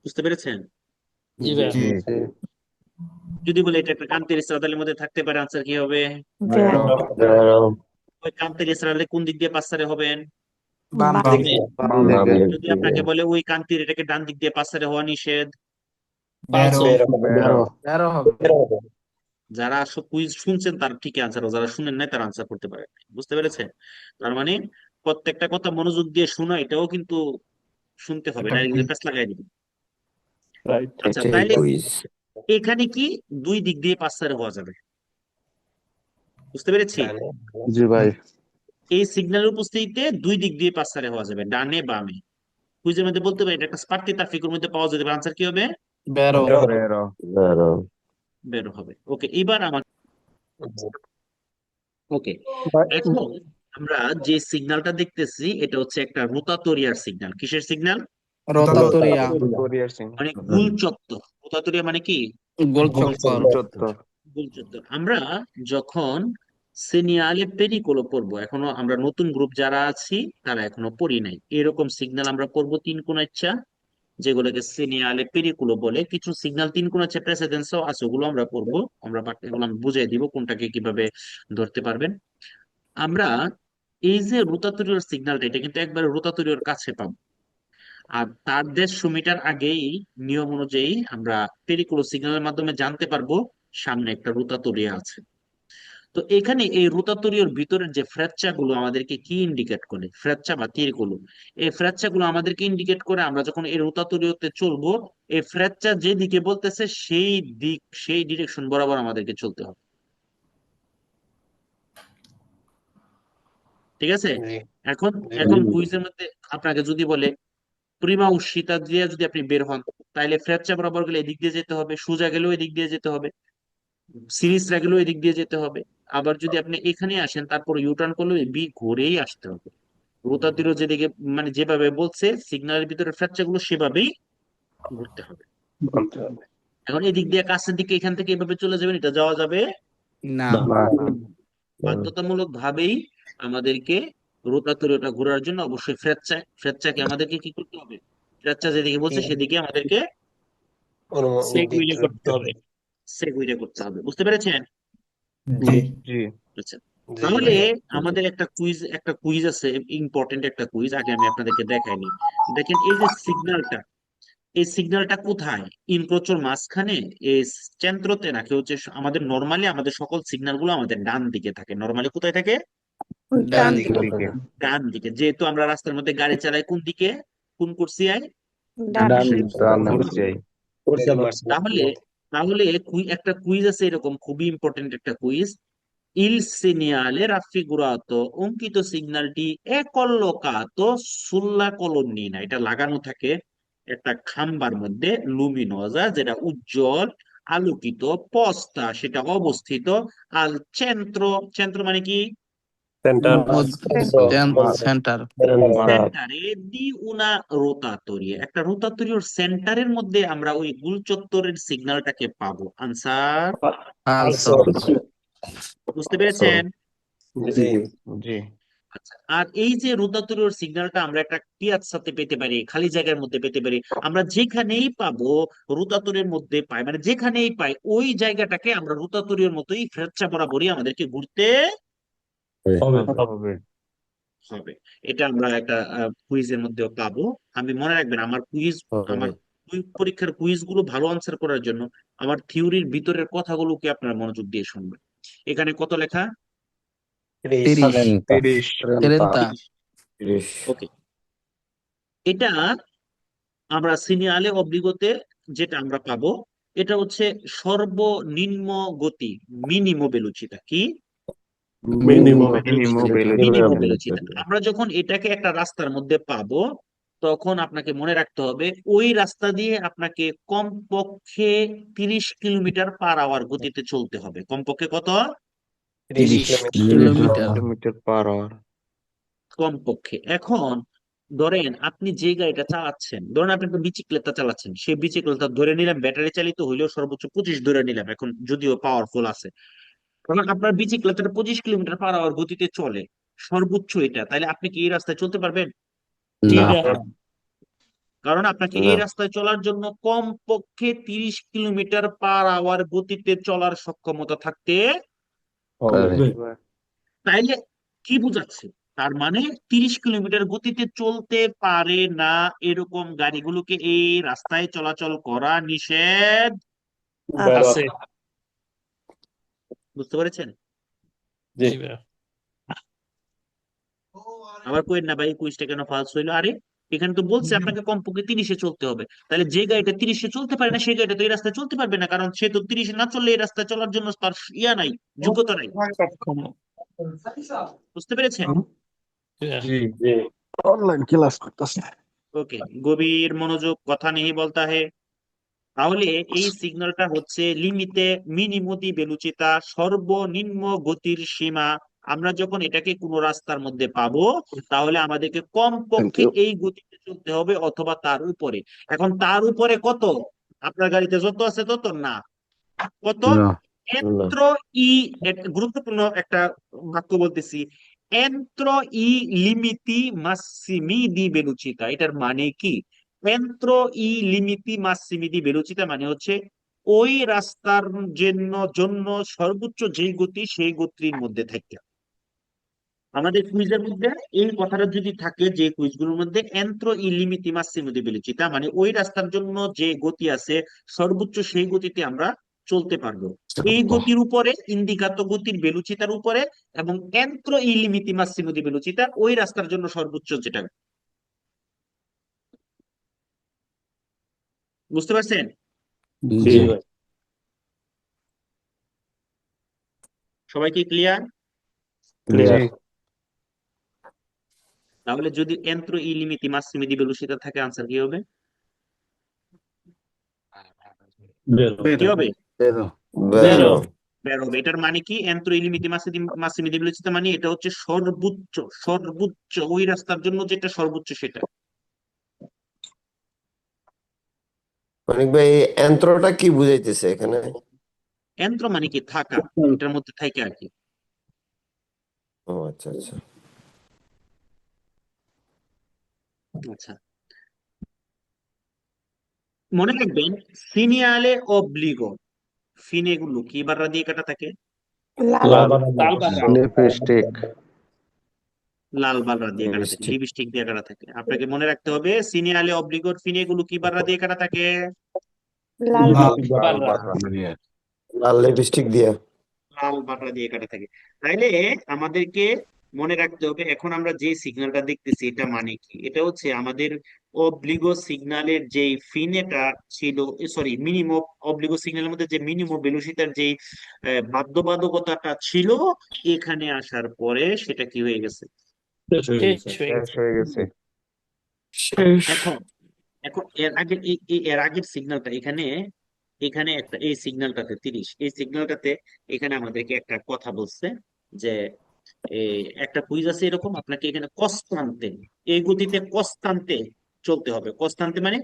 বুঝতে পেরেছেন? জি ভাইয়া। জি। যদি বলে এটা একটা কান্তের ইসরাদালের মধ্যে থাকতে পারে, আনসার কি হবে? বেরো ওই কান্তের ইসরাদালে কোন দিক দিয়ে পাসারে হবেন? বাম বাম দিকে বাম দিকে। যদি আপনাকে বলে ওই কান্তির এটাকে ডান দিক দিয়ে পাসারে হওয়া নিষেধ, ফালসো। বেরো। বেরো হবে যারা কুইজ শুনছেন তার ঠিকই আনসার, যারা শুনেন নাই তারা আনসার করতে পারে নাই। বুঝতে পেরেছেন? তার মানে প্রত্যেকটা কথা মনোযোগ দিয়ে শোনা, এটাও কিন্তু শুনতে হবে, না কিন্তু প্যাঁচ লাগাই দিবে। আচ্ছা, তাইলে এখানে কি দুই দিক দিয়ে পাঁচসারে হওয়া যাবে? বুঝতে পেরেছি? জি ভাই। এই সিগন্যালের উপস্থিতিতে দুই দিক দিয়ে পাস ছাড়া হওয়া যাবে, ডানে বামে। কুইজের মধ্যে বলতে পারি এটা একটা স্পার্টি তাফিকুর মধ্যে পাওয়া যেতে পারে, আনসার কি হবে? বেরো বেরো। বের হবে। ওকে, এবার আমার ওকে, ভাই এখন আমরা যে সিগন্যালটা দেখতেছি এটা হচ্ছে একটা রোতাতরিয়ার সিগন্যাল। কিসের সিগন্যাল? রোতাতরিয়া মানে গুলচত্বর। রোতাতরিয়া মানে কি? গোল চক্কর গুলচত্বর। আমরা যখন সিনিয়ালে পেরিকোলো পড়বো, এখনো আমরা নতুন গ্রুপ যারা আছি তারা এখনো পড়ি নাই, এরকম সিগন্যাল আমরা পড়বো তিন কোণ ইচ্ছা, যেগুলোকে সিনিয়ালে পেরিকুলো বলে। কিছু সিগন্যাল তিন কোণ ইচ্ছা প্রেসিডেন্সও আছে, ওগুলো আমরা পড়বো। এগুলো আমি বুঝিয়ে দিব কোনটাকে কিভাবে ধরতে পারবেন। আমরা এই যে রোতাতরীয় সিগন্যালটা, এটা কিন্তু একবারে রোতাতরীয়র কাছে পাবো। আর তার 150 মিটার আগেই নিয়ম অনুযায়ী আমরা পেরিকুলো সিগন্যালের মাধ্যমে জানতে পারবো সামনে একটা রোতাতরিয়া আছে। তো এখানে এই রোতাতরিয়র ভিতরের যে ফ্র্যাকচার গুলো আমাদেরকে কি ইন্ডিকেট করে, ফ্র্যাকচার বা তীরগুলো, এই ফ্র্যাকচার গুলো আমাদেরকে ইন্ডিকেট করে আমরা যখন এই রোতাতরিয়তে চলবো, এই ফ্র্যাকচার যে দিকে বলতেছে সেই দিক, সেই ডিরেকশন বরাবর আমাদেরকে চলতে হবে। ঠিক আছে? এখন এখন কুইজের মধ্যে আপনাকে যদি বলে প্রিমা উশিতা দিয়ে যদি আপনি বের হন, তাহলে ফ্র্যাকচার বরাবর গেলে এদিক দিয়ে যেতে হবে, সোজা গেলেও এদিক দিয়ে যেতে হবে, সিরিজটা গেলেও এদিক দিয়ে যেতে হবে। আবার যদি আপনি এখানে আসেন তারপর ইউটার্ন করলেও বি ঘুরেই আসতে হবে। রোতাতিরও যেদিকে মানে যেভাবে বলছে সিগন্যালের ভিতরে ফ্র্যাকচার গুলো সেভাবেই ঘুরতে হবে। এখন এদিক দিয়ে কাছের দিকে এখান থেকে এভাবে চলে যাবেন, এটা যাওয়া যাবে না বাধ্যতামূলক ভাবেই আমাদেরকে রোটাতরিটা ঘোরার জন্য অবশ্যই ফ্র্যাকচারকে আমাদেরকে কি করতে হবে? ফ্র্যাকচার যেদিকে বলছে সেদিকে আমাদেরকে সেগুইরে করতে হবে, সেগুইরে করতে হবে। বুঝতে পেরেছেন? আচ্ছা, তাহলে আমাদের একটা কুইজ আছে, ইম্পর্টেন্ট একটা কুইজ, আগে আমি আপনাদেরকে দেখাইনি। দেখেন এই যে সিগন্যালটা, এই সিগন্যালটা কোথায়? ইনক্রোচের মাঝখানে, এই চেন্দ্রতে, নাকি হচ্ছে আমাদের নরমালি আমাদের সকল সিগন্যাল গুলো আমাদের ডান দিকে থাকে? নরমালি কোথায় থাকে? ডান দিকে ডান দিকে। যেহেতু আমরা রাস্তার মধ্যে গাড়ি চালাই কোন দিকে, কোন কোর্সে আই? ডান ডান দিকে পাশে। তাহলে তাহলে একটা কুইজ আছে এরকম, খুবই ইম্পর্টেন্ট একটা কুইজ। Il segnale raffigurato অঙ্কিত সিগন্যালটি è collocato sulla colonnina, এটা লাগানো থাকে একটা খাম্বার মধ্যে, লুমিনোজা যেটা উজ্জ্বল আলোকিত, পোস্তা সেটা অবস্থিত, আল চেন্ট্রো, চেন্ট্রো মানে কি? সেন্টার সেন্টারে দি উনা রোতাতরিয়ে, একটা রোতাতরিয়র সেন্টারের মধ্যে আমরা ওই গুল চত্বরের সিগন্যালটাকে পাবো। আনসার? আলসো বুঝতে পেরেছেন? জি। আচ্ছা, আর এই যে রোতাতরিয়র সিগন্যালটা আমরা একটা পিয়াজ্জাতে পেতে পারি, খালি জায়গার মধ্যে পেতে পারি, আমরা যেখানেই পাবো রোতাতরির মধ্যে পাই, মানে যেখানেই পাই ওই জায়গাটাকে আমরা রোতাতরিয়র মতোই ফ্রেচ্চা বরাবরই আমাদেরকে ঘুরতে হবে। হবে। এটা আমরা একটা কুইজের মধ্যেও পাবো। আমি মনে রাখবেন আমার পরীক্ষার কুইজ গুলো ভালো আনসার করার জন্য আমার থিওরির ভিতরের কথাগুলোকে আপনারা মনোযোগ দিয়ে শুনবেন। এখানে কত লেখা? 30 30 ওকে, এটা আমরা সিনিয়ালে অব্লিগোতে যেটা আমরা পাবো, এটা হচ্ছে সর্বনিম্ন গতি, মিনিমো ভেলোসিটি। কি? মিনিমো ভেলোসিটি। আমরা যখন এটাকে একটা রাস্তার মধ্যে পাবো, তখন আপনাকে মনে রাখতে হবে ওই রাস্তা দিয়ে আপনাকে কমপক্ষে 30 কিলোমিটার/আওয়ার গতিতে চলতে হবে। কমপক্ষে কত? 30 কিলোমিটার কমপক্ষে। এখন ধরেন আপনি যে গাড়িটা চালাচ্ছেন, ধরেন আপনি একটা বিচিক্লেতা চালাচ্ছেন, সেই বিচিক্লেতা ধরে নিলাম ব্যাটারি চালিত হইলেও সর্বোচ্চ 25 ধরে নিলাম, এখন যদিও পাওয়ারফুল আছে, কারণ আপনার বিচিক্লেতাটা 25 কিলোমিটার/আওয়ার গতিতে চলে, সর্বোচ্চ এটা, তাহলে আপনি কি এই রাস্তায় চলতে পারবেন? কারণ আপনাকে এই রাস্তায় চলার জন্য কমপক্ষে 30 কিলোমিটার/আওয়ার গতিতে চলার সক্ষমতা থাকতে, তাইলে কি বুঝাচ্ছে? তার মানে 30 কিলোমিটার গতিতে চলতে পারে না এরকম গাড়িগুলোকে এই রাস্তায় চলাচল করা নিষেধ আছে। বুঝতে পেরেছেন? আবার কইেন না ভাই কুইজটা কেন ফালস হইলো। আরে এখানে তো বলছে আপনাকে কমপক্ষে 30-এ চলতে হবে। তাহলে যে গাড়িটা 30-এ চলতে পারে না সেই গাড়িটা তো এই রাস্তায় চলতে পারবে না, কারণ সে তো 30-এ না চললে এই রাস্তায় চলার জন্য তার ইয়া নাই, যোগ্যতা নাই। সক্ষম। বুঝতে পেরেছেন? অনলাইন ক্লাস করতেছে। ওকে, গভীর মনোযোগ, কথা নেই বলতা হে। তাহলে এই সিগন্যালটা হচ্ছে লিমিতে মিনিমতি বেলুচিতা, সর্বনিম্ন গতির সীমা। আমরা যখন এটাকে কোনো রাস্তার মধ্যে পাবো তাহলে আমাদেরকে থ্যাংক কমপক্ষে ইউ। এই গতিতে চলতে হবে অথবা তার উপরে। এখন তার উপরে কত? আপনার গাড়িতে যত আছে তত না, কত? না, এন্ত্র ই, গুরুত্বপূর্ণ একটা বাক্য বলতেছি, এন্ত্র ই লিমিতি মাসিমি দি বেলুচিতা। এটার মানে কি? এন্ত্র ই লিমিতি মাসিমি দি বেলুচিতা মানে হচ্ছে ওই রাস্তার জন্য সর্বোচ্চ যেই গতি সেই গতির মধ্যে থাকে। আমাদের কুইজের মধ্যে এই কথাটা যদি থাকে যে কুইজগুলোর মধ্যে এন্ত্র ই লিমিতি মাসিমি দি বেলুচিতা মানে ওই রাস্তার জন্য যে গতি আছে সর্বোচ্চ সেই গতিতে আমরা চলতে পারবো। এই গতির উপরে ইন্ডিকাতো গতির বেলুচিতার উপরে, এবং এন্ত্র ই লিমিতি মাসিমি দি বেলুচিতা ওই রাস্তার জন্য সর্বোচ্চ যেটা। বুঝতে পারছেন? জি। সবাই কি ক্লিয়ার? ক্লিয়ার। তাহলে যদি এন্ত্র ই লিমিতি মাসিমি দি বেলুচিতা থাকে আনসার কি হবে? কি হবে? বেরো। বের হবে। এটার মানে কি? এন্ত্র ই লিমিতি মাসিমি দি বেলুচিতা মানে এটা হচ্ছে সর্বোচ্চ, সর্বোচ্চ ওই রাস্তার জন্য যেটা সর্বোচ্চ সেটা। মানিক ভাই এই যন্ত্রটা কি বুঝাইতেছে এখানে? যন্ত্র মানে কি? থাকা, এটার মধ্যে থাকে আর কি। ও আচ্ছা আচ্ছা। আচ্ছা, মনে রাখবেন সিনিয়ালে অব্লিগো, ফিনে গুলো কি বাররা দিয়ে কাটা থাকে? লাল লিপস্টিক। লাল বাররা দিয়ে কাটা থাকে, লিপস্টিক। লিপস্টিক দিয়ে কাটা থাকে। আপনাকে মনে রাখতে হবে সিনিয়ালে অব্লিগোর ফিনে গুলো কি বাররা দিয়ে কাটা থাকে? লাল লাল লিপস্টিক দিয়া। লাল বাররা দিয়ে কাটা থাকে। তাইলে আমাদেরকে মনে রাখতে হবে এখন আমরা যে সিগন্যালটা দেখতেছি এটা মানে কি? এটা হচ্ছে আমাদের অব্লিগো সিগন্যালের যে ফিনেটা ছিল, সরি মিনিমো, অব্লিগো সিগন্যালের মধ্যে যে মিনিমো ভেলোসিটির যে বাধ্যবাধকতাটা ছিল এখানে আসার পরে সেটা কি হয়ে গেছে? শেষ হয়ে শেষ গেছে। হয়ে গেছে। এখন এখন এর আগের সিগন্যালটা এখানে, এখানে একটা এই সিগন্যালটাতে 30, এই সিগন্যালটাতে এখানে আমাদেরকে একটা কথা বলছে যে একটা কুইজ আছে এরকম, আপনাকে এখানে কস্তান্তে, এই গতিতে কস্তান্তে চলতে হবে। কস্তান্তে মানে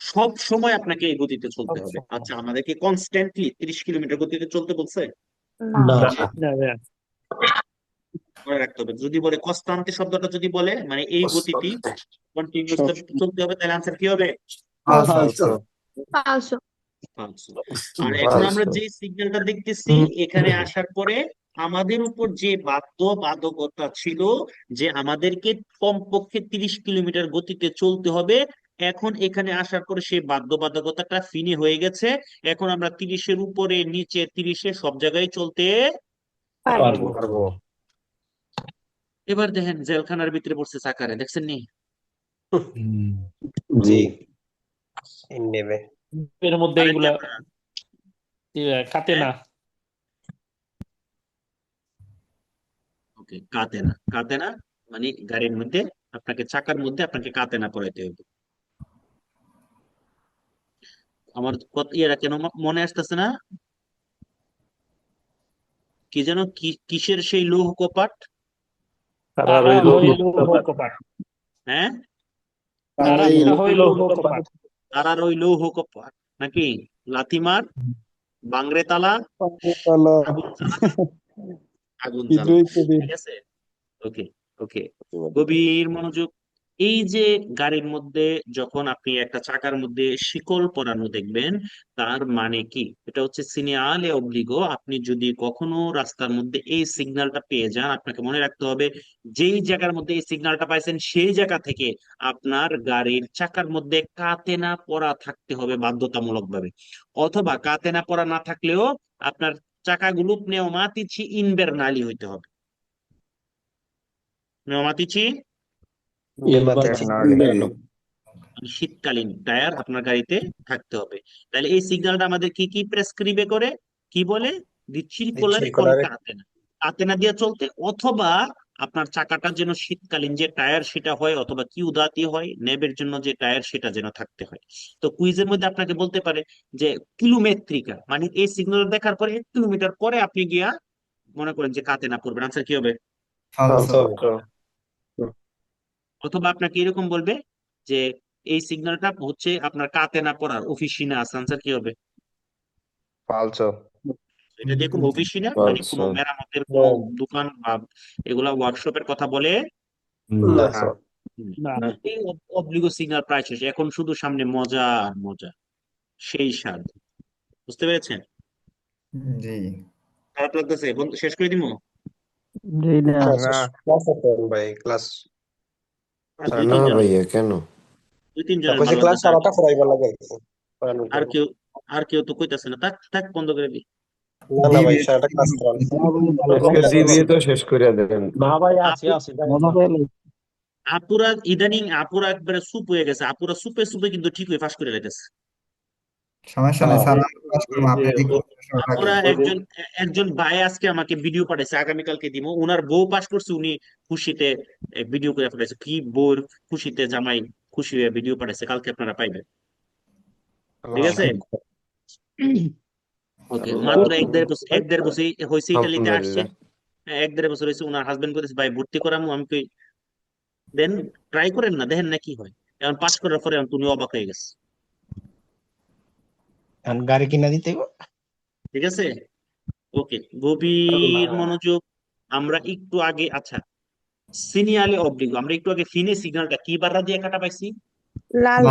সব সময় আপনাকে এই গতিতে চলতে হবে। আচ্ছা, আমাদেরকে কনস্ট্যান্টলি 30 কিলোমিটার গতিতে চলতে বলছে? না না, মনে রাখতে হবে যদি বলে কস্তান্তে শব্দটা যদি বলে মানে এই গতিতে কন্টিনিউয়াস চলতে হবে, তাহলে আনসার কি হবে? ফালসো। পাঁচশো পাঁচশো। আর এখন আমরা যে সিগন্যালটা দেখতেছি এখানে আসার পরে আমাদের উপর যে বাধ্যবাধকতা ছিল যে আমাদেরকে কমপক্ষে 30 কিলোমিটার গতিতে চলতে হবে, এখন এখানে আসার পরে সেই বাধ্যবাধকতাটা ফিনে হয়ে গেছে। এখন আমরা 30-এর উপরে নিচে 30-এ সব জায়গায় চলতে পারবো। পারবো। এবার দেখেন জেলখানার ভিতরে পড়ছে চাকারে, দেখছেন নি? জি। নেবে। এর মধ্যে পারেন কি এগুলা আপনারা? কাটে না। ওকে, কাতেনা। কাতেনা মানে গাড়ির মধ্যে আপনাকে, চাকার মধ্যে আপনাকে কাতেনা পরাইতে হবে। আমার এরা কেন মনে আসতেছে না? কি যেন, কিসের সেই লৌহ কপাট? তারা হইল কপাট। হ্যাঁ, তারা হইল কপাট। তারার ওই লৌহ কপাট নাকি? লাথিমার, বাংরে তালা, আগুন জ্বালা, আগুন জ্বালা। ঠিক আছে, ওকে ওকে, গভীর মনোযোগ। এই যে গাড়ির মধ্যে যখন আপনি একটা চাকার মধ্যে শিকল পরানো দেখবেন তার মানে কি? এটা হচ্ছে সিনিয়ালে অব্লিগো। আপনি যদি কখনো রাস্তার মধ্যে এই সিগন্যালটা পেয়ে যান আপনাকে মনে রাখতে হবে যেই জায়গার মধ্যে এই সিগন্যালটা পাইছেন সেই জায়গা থেকে আপনার গাড়ির চাকার মধ্যে কাতেনা পরা থাকতে হবে বাধ্যতামূলক ভাবে, অথবা কাতেনা পরা না থাকলেও আপনার চাকাগুলো পনেউমাতিচি ইনভার্নালি হইতে হবে। পনেউমাতিচি শীতকালীন টায়ার আপনার গাড়িতে থাকতে হবে। তাহলে এই সিগন্যালটা আমাদের কি কি প্রেসক্রিবে করে, কি বলে, দি চিরকুলারে কোন কাতেনা, কাতেনা দিয়ে চলতে, অথবা আপনার চাকাটার জন্য শীতকালীন যে টায়ার সেটা হয়, অথবা কিউদাতি হয়, নেবের জন্য যে টায়ার সেটা যেন থাকতে হয়। তো কুইজের মধ্যে আপনাকে বলতে পারে যে কিলোমেট্রিকা, মানে এই সিগন্যাল দেখার পরে 1 কিলোমিটার পরে আপনি গিয়া মনে করেন যে কাতেনা করবেন, আনসার কি হবে? অথবা আপনাকে এরকম বলবে যে এই সিগন্যালটা হচ্ছে আপনার কাতেনা পড়ার অফিসিনা আছে, আনসার কি হবে? এটা দিয়ে কোনো অফিসিনা মানে কোনো মেরামতের কোনো দোকান বা এগুলা ওয়ার্কশপের কথা বলে না। না। এই অব্লিগো সিগন্যাল প্রায় শেষ, এখন শুধু সামনে মজা আর মজা, সেই স্বাদ। বুঝতে পেরেছেন? খারাপ লাগতেছে? বন্ধু শেষ করে দিবো? জি না আর দুই না তিনজন, ভাইয়া, কেন? দুই তিনজনের ভালো লাগতেছে। আর কেউ, আর কেউ তো কইতাছে না, থাক থাক, বন্ধ করে দি। তো শেষ করে দেবেন। আপুরা ইদানিং আপুরা একবারে সুপ হয়ে গেছে, আপুরা সুপে সুপে কিন্তু ঠিক হয়ে ফাঁস করে রেখেছে। আপুরা একজন একজন ভাই আজকে আমাকে ভিডিও পাঠাইছে, আগামীকালকে দিব, ওনার বউ পাস করছে, উনি খুশিতে ভিডিও করে পাঠাইছে, কি বউর খুশিতে জামাই খুশি হয়ে ভিডিও পাঠাইছে, কালকে আপনারা পাইবেন। ঠিক আছে, ওকে। মাত্র 1-1.5 বছর হয়েছে ইতালিতে আসছে, আলহামদুলিল্লাহ। 1-1.5 বছর হয়েছে। ওনার হাজবেন্ড বলেছে ভাই ভর্তি করামু, আমি কই দেন, ট্রাই করেন না, দেখেন না কি হয়। এখন পাস করার পরে তুমি অবাক হয়ে গেছে। গাড়ি কিনা দিতে ঠিক আছে, ওকে, গভীর মনোযোগ। আমরা একটু আগে, আচ্ছা, সিনিয়ালে অব্লিগো, আমরা একটু আগে ফিনে সিগন্যালটা কি বাররা দিয়ে কাটা পাইছি? লাল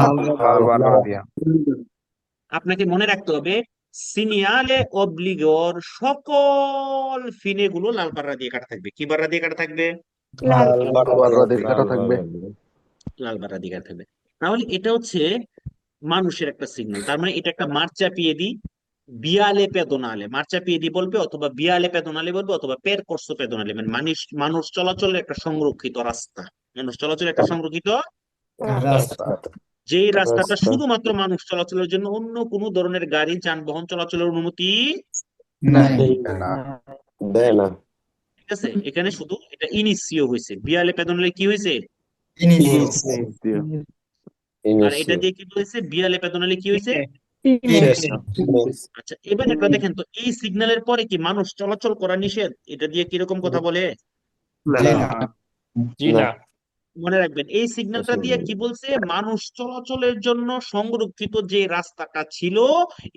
আপনাকে মনে রাখতে হবে সিনিয়ালে অব্লিগোর সকল ফিনে গুলো লাল বাররা দিয়ে কাটা থাকবে। কি বাররা দিয়ে কাটা থাকবে? লাল কাটা থাকবে। লাল বাররা দিয়ে কাটা থাকবে। তাহলে এটা হচ্ছে মানুষের একটা সিগন্যাল, তার মানে এটা একটা মার্চা পিয়েদি বিয়ালে পেদোনালে, মার্চা পিয়েদি বলবে, অথবা বিয়ালে পেদোনালে বলবে, অথবা পের করসো পেদোনালে, মানে মানুষ মানুষ চলাচলের একটা সংরক্ষিত রাস্তা, মানুষ চলাচলের একটা সংরক্ষিত, যেই রাস্তাটা শুধুমাত্র মানুষ চলাচলের জন্য, অন্য কোনো ধরনের গাড়ি যানবাহন চলাচলের অনুমতি দেয় না। ঠিক আছে, এখানে শুধু এটা ইনিসিও হয়েছে, বিয়ালে পেদোনালে কি হয়েছে, আর এটা দিয়ে কি হয়েছে, বিয়ালে পেদোনালে কি হয়েছে। আচ্ছা, এবার একটা দেখেন তো, এই সিগন্যালের পরে কি মানুষ চলাচল করা নিষেধ? এটা দিয়ে কিরকম কথা বলে? জি না। মনে রাখবেন, এই সিগন্যালটা দিয়ে কি বলছে, মানুষ চলাচলের জন্য সংরক্ষিত যে রাস্তাটা ছিল,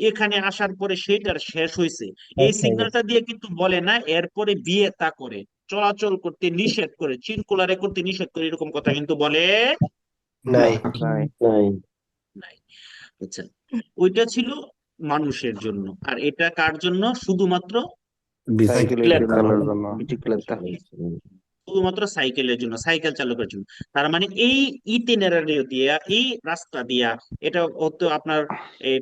এখানে আসার পরে সেটার শেষ হয়েছে। এই সিগন্যালটা দিয়ে কিন্তু বলে না এরপরে বিয়ে তা করে, চলাচল করতে নিষেধ করে, চিরকুলারে করতে নিষেধ করে, এরকম কথা কিন্তু বলে নাই। নাই। আচ্ছা, ওইটা ছিল মানুষের জন্য, আর এটা কার জন্য? শুধুমাত্র শুধুমাত্র সাইকেলের জন্য, সাইকেল চালকের জন্য। তার মানে এই ইটিনারারিও দিয়া, এই রাস্তা দিয়া, এটা হতো আপনার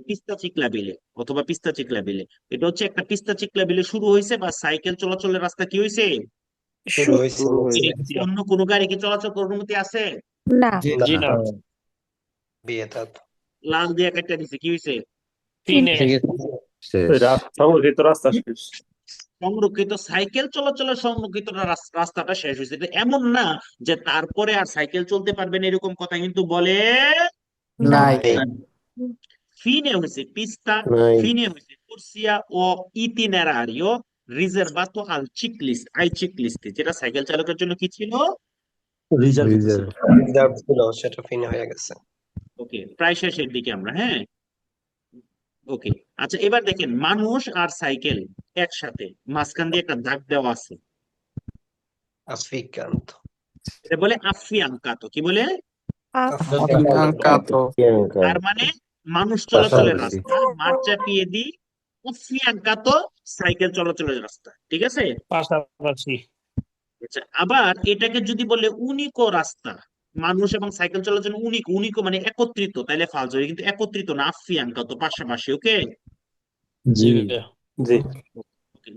পিস্তা চিকলা বিলে অথবা পিস্তা চিকলা বিলে, এটা হচ্ছে একটা পিস্তা চিকলা বিলে শুরু হয়েছে, বা সাইকেল চলাচলের রাস্তা কি হয়েছে, অন্য কোনো গাড়ি কি চলাচল করার অনুমতি আছে? না জি না। লাল দিয়ে কাটটা দিছে, কি হয়েছে? ফিনে সংরক্ষিত সাইকেল চলাচলের সংরক্ষিত রাস্তাটা শেষ হয়েছে। এটা এমন না যে তারপরে আর সাইকেল চলতে পারবেন, এরকম কথা কিন্তু বলে নাই ফিনে হয়েছে পিস্তা, নাই। fine হয়েছে corsia o itinerario riservato al ciclista, ai ciclisti, যেটা সাইকেল চালকের জন্য কি ছিল, রিজার্ভ ছিল। ওকে, প্রায় শেষের দিকে আমরা, হ্যাঁ, ওকে। আচ্ছা, এবার দেখেন মানুষ আর সাইকেল একসাথে, মাঝখান দিয়ে একটা দাগ দেওয়া আছে, এটা বলে আফিয়াঙ্কাতো। কি বলে? তার মানে মানুষ চলাচলের রাস্তা, মার্চা পিয়েদি আফিয়াঙ্কাতো সাইকেল চলাচলের রাস্তা। ঠিক আছে, পাশাপাশি। আচ্ছা, আবার এটাকে যদি বলে উনিকো রাস্তা, মানুষ এবং সাইকেল চলাচল উনিকো, উনিকো মানে একত্রিত, তাইলে ফালতু, কিন্তু একত্রিত না, আফিয়াঙ্কাতো পাশাপাশি। ওকে, জি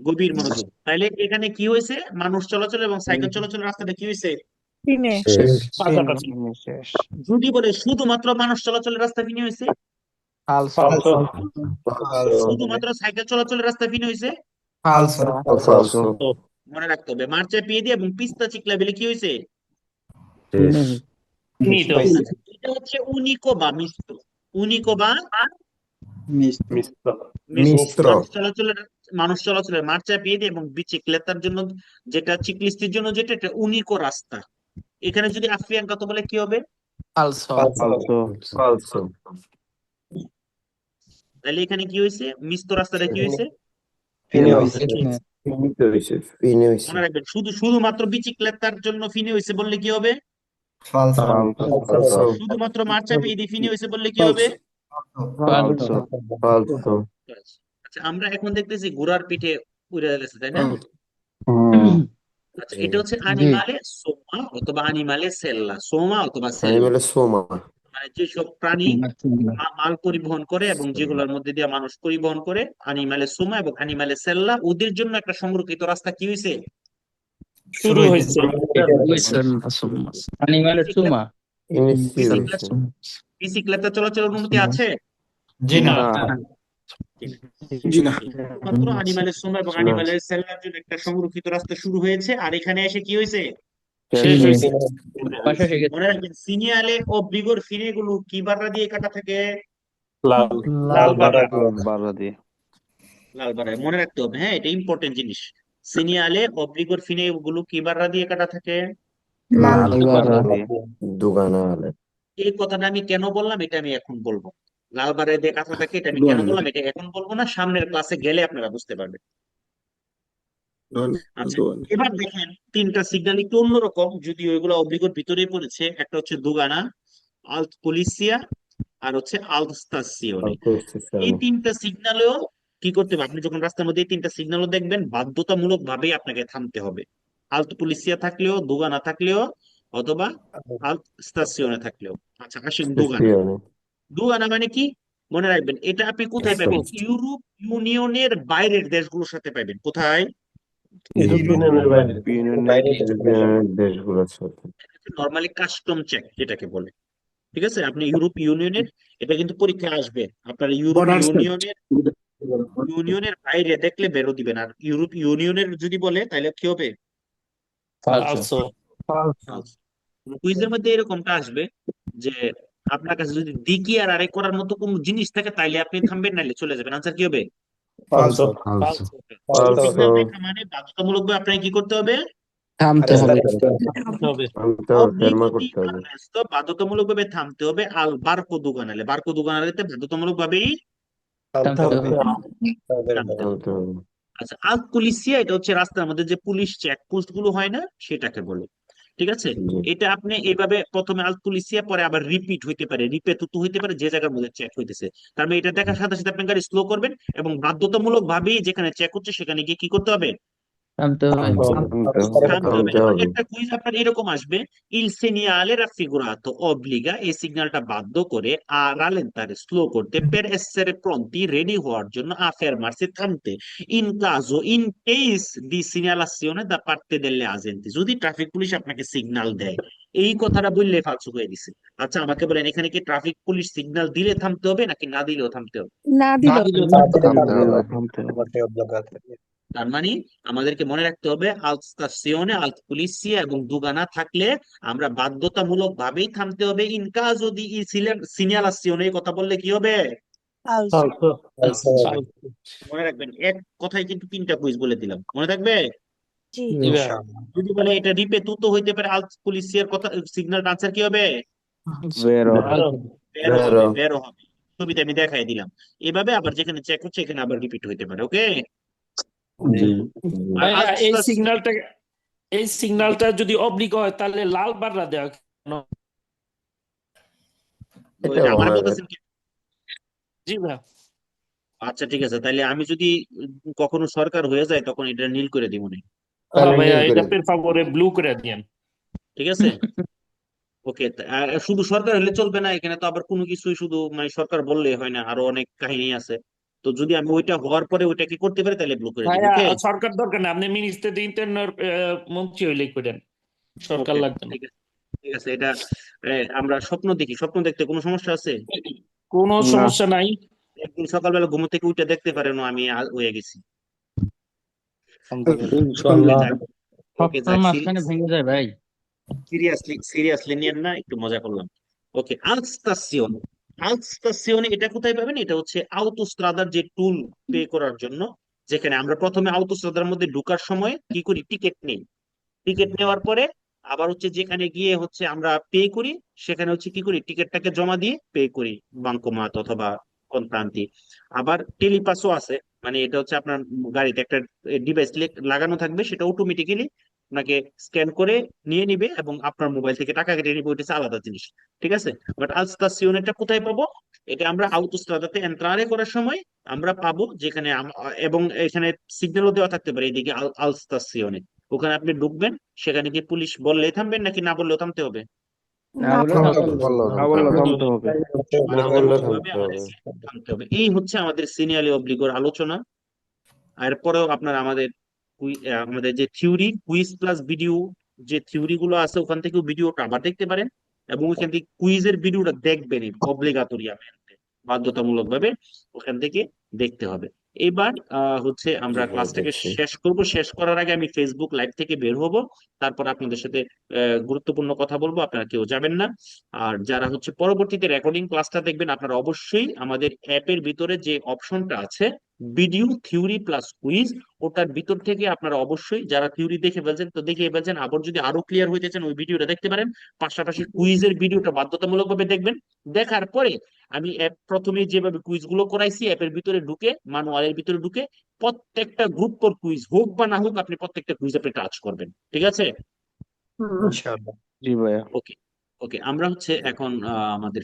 গভীর মনোযোগ। তাইলে এখানে কি হয়েছে, মানুষ চলাচল এবং সাইকেল চলাচলের রাস্তাটা কি হয়েছে, ফিনে শেষ পাশাপাশি। শেষ যদি বলে শুধুমাত্র মানুষ চলাচলের রাস্তা ফিনে হয়েছে, falso, শুধুমাত্র সাইকেল চলাচলের রাস্তা ফিনে হয়েছে, falso, ফালসো মনে রাখতে হবে। মার্চে পেয়ে দিয়ে এবং পিস্তা চিকলা বেলে কি হয়েছে? শেষ সীমিত হয়েছে। আচ্ছা, এটা হচ্ছে উনিকো বা মিশ্র। উনিকো বা মিশ্র। মিশ্র মানুষ চলাচলের মার্চা পেয়ে দিয়ে এবং বিচিক্লেতার জন্য যেটা চিকলিস্টির জন্য যেটা এটা উনিকো রাস্তা। এখানে যদি আফ্রিয়াঙ্কা তো বলে কি হবে? falso, ফালসো তাহলে এখানে কি হয়েছে? মিশ্র রাস্তাটা কি হয়েছে? fine, ফিনে হইছে মনে রাখবেন, শুধুমাত্র বিচিক্লেতার জন্য ফিনে হয়েছে বললে কি হবে? ফালসো শুধুমাত্র মার্চা পেয়ে দিয়ে ফিনে হয়েছে বললে কি হবে? falso, ফালসো আচ্ছা, আমরা এখন দেখতেছি ঘোড়ার পিঠে উড়ে গেছে, তাই না? আচ্ছা, এটা হচ্ছে জি আনিমালে সোমা অথবা আনিমালে সেল্লা, সোমা অথবা সেল্লা, অ্যানিমেলে সোমা মানে যেসব প্রাণী মাল পরিবহন করে এবং যেগুলোর মধ্যে দিয়ে মানুষ পরিবহন করে, আনিমালে সোমা এবং আনিমালে সেল্লা, ওদের জন্য একটা সংরক্ষিত রাস্তা কি হয়েছে? শুরু হয়েছে। animales suma, ইনিশিয়ে হইছে বিসিক্লেটে চলাচলের অনুমতি আছে? জি না, শুধুমাত্র আনিমালের সোমা এবং আনিমালের সেল্লার জন্য একটা সংরক্ষিত রাস্তা শুরু হয়েছে, আর এখানে এসে কি হয়েছে? শেষ হয়েছে। মনে রাখবেন, সিনিয়ালে ও ব্রিগোর ফিনে গুলো কি বাররা দিয়ে কাটা থাকে? লাল বাড়া। বারো দিয়ে লাল বারায় মনে রাখতে হবে, হ্যাঁ, এটা ইম্পর্টেন্ট জিনিস। সিনিয়ালে অব্লিগর ফিনে গুলো কি বাররা দিয়ে কাটা থাকে? লাল বারো দিয়ে দুগানা হলে এই কথাটা আমি কেন বললাম এটা আমি এখন বলবো। লাল বারায় দিয়ে কাটা থাকে এটা আমি কেন বললাম এটা এখন বলবো না, সামনের ক্লাসে গেলে আপনারা বুঝতে পারবেন। আচ্ছা, এবার দেখেন তিনটা সিগন্যাল একটু অন্যরকম, যদিও এগুলো অব্লিগর ভিতরেই পড়েছে। একটা হচ্ছে দুগানা, আল্ট পুলিশিয়া, আর হচ্ছে আল্ট স্তাসিওনে। এই তিনটা সিগন্যালেও কি করতে হবে? আপনি যখন রাস্তার মধ্যে এই তিনটা সিগন্যালও দেখবেন, বাধ্যতামূলক ভাবেই আপনাকে থামতে হবে। আল্ট পুলিশিয়া থাকলেও, দুগানা থাকলেও, অথবা আল্ট স্তাসিওনে থাকলেও। আচ্ছা, আসেন দুগানা। দুগানা মানে কি? মনে রাখবেন, এটা আপনি কোথায় পাবেন? ইউরোপ ইউনিয়নের বাইরের দেশগুলোর সাথে পাবেন। কোথায়? দেশগুলোর সাথে নর্মালি কাস্টম চেক যেটাকে বলে। ঠিক আছে, আপনি ইউরোপ ইউনিয়নের, এটা কিন্তু পরীক্ষায় আসবে, আপনার ইউরোপ ইউনিয়নের বাইরে দেখলে বেরো দিবেন। আর ইউরোপ ইউনিয়নের যদি বলে তাহলে কি হবে? falso, কুইজের মধ্যে এরকমটা আসবে যে আপনার কাছে যদি দিকি আর আরেক করার মতো কোন জিনিস থাকে তাইলে আপনি থামবেন, নাইলে চলে যাবেন। আনসার কি হবে? ফালসো সিগন্যাল দেখা মানে বাধ্যতামূলক ভাবে আপনাকে কি করতে হবে? থামতে হবে, ফেরমা করতে হবে বাধ্যতামূলক ভাবে থামতে হবে। আল বারকো দুগানালে, বারকো দুগানালে বাধ্যতামূলক ভাবেই থামতে হবে, থামতে হবে। আচ্ছা, আল পুলিশিয়া এটা হচ্ছে রাস্তার মধ্যে যে পুলিশ চেকপোস্ট গুলো হয় না, সেটাকে বলে। ঠিক আছে, এটা আপনি এইভাবে প্রথমে আল পুলিশিয়া, পরে আবার রিপিট হইতে পারে, রিপেতুতু হইতে পারে, যে জায়গার মধ্যে চেক হইতেছে। তার মানে এটা দেখার সাথে সাথে আপনি গাড়ি স্লো করবেন এবং বাধ্যতামূলক ভাবেই যেখানে চেক হচ্ছে সেখানে গিয়ে কি করতে হবে? থামতে হবে, থামতে হবে। এবার একটা কুইজ আপনার এরকম আসবে, ইল সেনিয়ালে রাফিগুরাতো অবলিগা, এই সিগন্যালটা বাধ্য করে আ রালেন্তারে স্লো করতে, পের এসেরে প্রন্তি রেডি হওয়ার জন্য, আ ফেরমার্সে থামতে, ইন কাজো ইন কেস দি সিগনালাসিওনে দা পার্তে দেলে আগেন্তি, যদি ট্রাফিক পুলিশ আপনাকে সিগন্যাল দেয়। এই কথাটা বললে ফালতু হয়ে দিছে। আচ্ছা, আমাকে বলেন, এখানে কি ট্রাফিক পুলিশ সিগন্যাল দিলে থামতে হবে নাকি না দিলেও থামতে হবে? না দিল তার মানে আমাদেরকে মনে রাখতে হবে, আলস্তাসিওনে, আল পুলিশিয়া এবং দুগানা থাকলে আমরা বাধ্যতামূলক ভাবেই থামতে হবে। ইনকা যদি সিনিয়ালাসিওনে কথা বললে কি হবে? মনে রাখবেন, এক কথায় কিন্তু তিনটা কুইজ বলে দিলাম, মনে থাকবে? জি যদি বলে এটা রিপে তুতো হইতে পারে, আল পুলিশিয়ার কথা সিগন্যাল আনসার কি হবে? বেরো বেরো হবে, বেরো হবে। ছবিতে আমি দেখাই দিলাম। এভাবে আবার যেখানে চেক হচ্ছে এখানে আবার রিপিট হইতে পারে। ওকে, আর ভাইয়া এই সিগন্যালটা যদি অব্লিক হয় তাহলে লাল বাড়া দেওয়া কেন? ওইটা আমার বলতেছেন কি? জি ভাইয়া। আচ্ছা, ঠিক আছে, তাইলে আমি যদি কখনো সরকার হয়ে যায় তখন এটা নীল করে দিব না। ভাইয়া এটা পের ফাভরে ব্লু করে দিয়েন। ঠিক আছে, ওকে। শুধু সরকার হলে চলবে না, এখানে তো আবার কোনো কিছুই শুধু মানে সরকার বললে হয় না, আরো অনেক কাহিনী আছে। তো যদি আমি ওইটা হওয়ার পরে ওইটা কি করতে পারি তাহলে ব্লু করে দিব। ভাইয়া ওকে, সরকার দরকার না, আপনি মিনিস্টার ইন্টারনাল মন্ত্রী হইলেই করেন। সরকার ওকে, লাগবে না। ঠিক আছে, ঠিক আছে। এটা আমরা স্বপ্ন দেখি, স্বপ্ন দেখতে কোনো সমস্যা আছে? কোনো না। সমস্যা নাই। একদিন সকালবেলা ঘুম থেকে উঠে দেখতে পারেন আমি হয়ে গেছি। ইনশাআল্লাহ ওকে, সপ্তাহের মাঝখানে ভেঙে যায় ভাই। সিরিয়াসলি নিয়েন না, একটু মজা করলাম। ওকে, আলস্তাসিওন। আলস্তাসিওনে এটা কোথায় পাবেন? এটা হচ্ছে আউটোস্ট্রাদার যে টুল পে করার জন্য, যেখানে আমরা প্রথমে আউটোস্ট্রাদার মধ্যে ঢোকার সময় কি করি, টিকিট নেই। টিকিট নেওয়ার পরে আবার হচ্ছে যেখানে গিয়ে হচ্ছে আমরা পে করি, সেখানে হচ্ছে কি করি, টিকিটটাকে জমা দিয়ে পে করি, বাঙ্কোমাত অথবা কোন প্রান্তে। আবার টেলিপাসও আছে, মানে এটা হচ্ছে আপনার গাড়িতে একটা ডিভাইস লাগানো থাকবে, সেটা অটোমেটিক্যালি আপনাকে স্ক্যান করে নিয়ে নিবে এবং আপনার মোবাইল থেকে টাকা কেটে নিবে, ওইটা হচ্ছে আলাদা জিনিস। ঠিক আছে, বাট আলস্তাসিওনেরটা কোথায় পাবো? এটা আমরা আউটোস্ট্রাদাতে এন্ট্রারে করার সময় আমরা পাবো, যেখানে এবং এখানে সিগন্যালও দেওয়া থাকতে পারে এইদিকে আলস্তাসিওনে। ওখানে আপনি ঢুকবেন, সেখানে কি পুলিশ বললেই থামবেন নাকি না বললেও থামতে হবে? না না বলে বললে থামতে বললো না বললে থামতে হবে। মানে না ওদের বললে মতো ভাবে থামতে হবে। আমাদেরকে থামতে হবে। এই হচ্ছে আমাদের সিনিয়রলি অব্লিগর আলোচনা। এরপরেও আপনার আমাদের যে থিওরি কুইজ প্লাস ভিডিও, যে থিওরি গুলো আছে ওখান থেকেও ভিডিওটা আবার দেখতে পারেন, এবং ওখান থেকে কুইজের ভিডিওটা দেখবেনই অব্লিগাতরি, বাধ্যতামূলক ভাবে ওখান থেকে দেখতে হবে। এবার হচ্ছে জি আমরা ভাই, ক্লাসটাকে দেখছি। শেষ করব। শেষ করার আগে আমি ফেসবুক লাইভ থেকে বের হব, তারপর আপনাদের সাথে গুরুত্বপূর্ণ কথা বলবো, আপনারা কেউ যাবেন না। আর যারা হচ্ছে পরবর্তীতে রেকর্ডিং ক্লাসটা দেখবেন, আপনারা অবশ্যই আমাদের অ্যাপের ভিতরে যে অপশনটা আছে ভিডিও থিওরি প্লাস কুইজ, ওটার ভিতর থেকে আপনারা অবশ্যই, যারা থিওরি দেখে ফেলছেন তো দেখে ফেলছেন, আবার যদি আরো ক্লিয়ার হইতে চান ওই ভিডিওটা দেখতে পারেন। পাশাপাশি কুইজের ভিডিওটা বাধ্যতামূলক ভাবে দেখবেন। দেখার পরে আমি অ্যাপ প্রথমে যেভাবে কুইজ গুলো করাইছি, অ্যাপের ভিতরে ঢুকে, ম্যানুয়ালের ভিতরে ঢুকে, প্রত্যেকটা গ্রুপ পর কুইজ হোক বা না হোক, আপনি প্রত্যেকটা কুইজ আপনি টাচ করবেন। ঠিক আছে? ইনশাআল্লাহ। জি ভাইয়া। ওকে, ওকে, আমরা হচ্ছে এখন আমাদের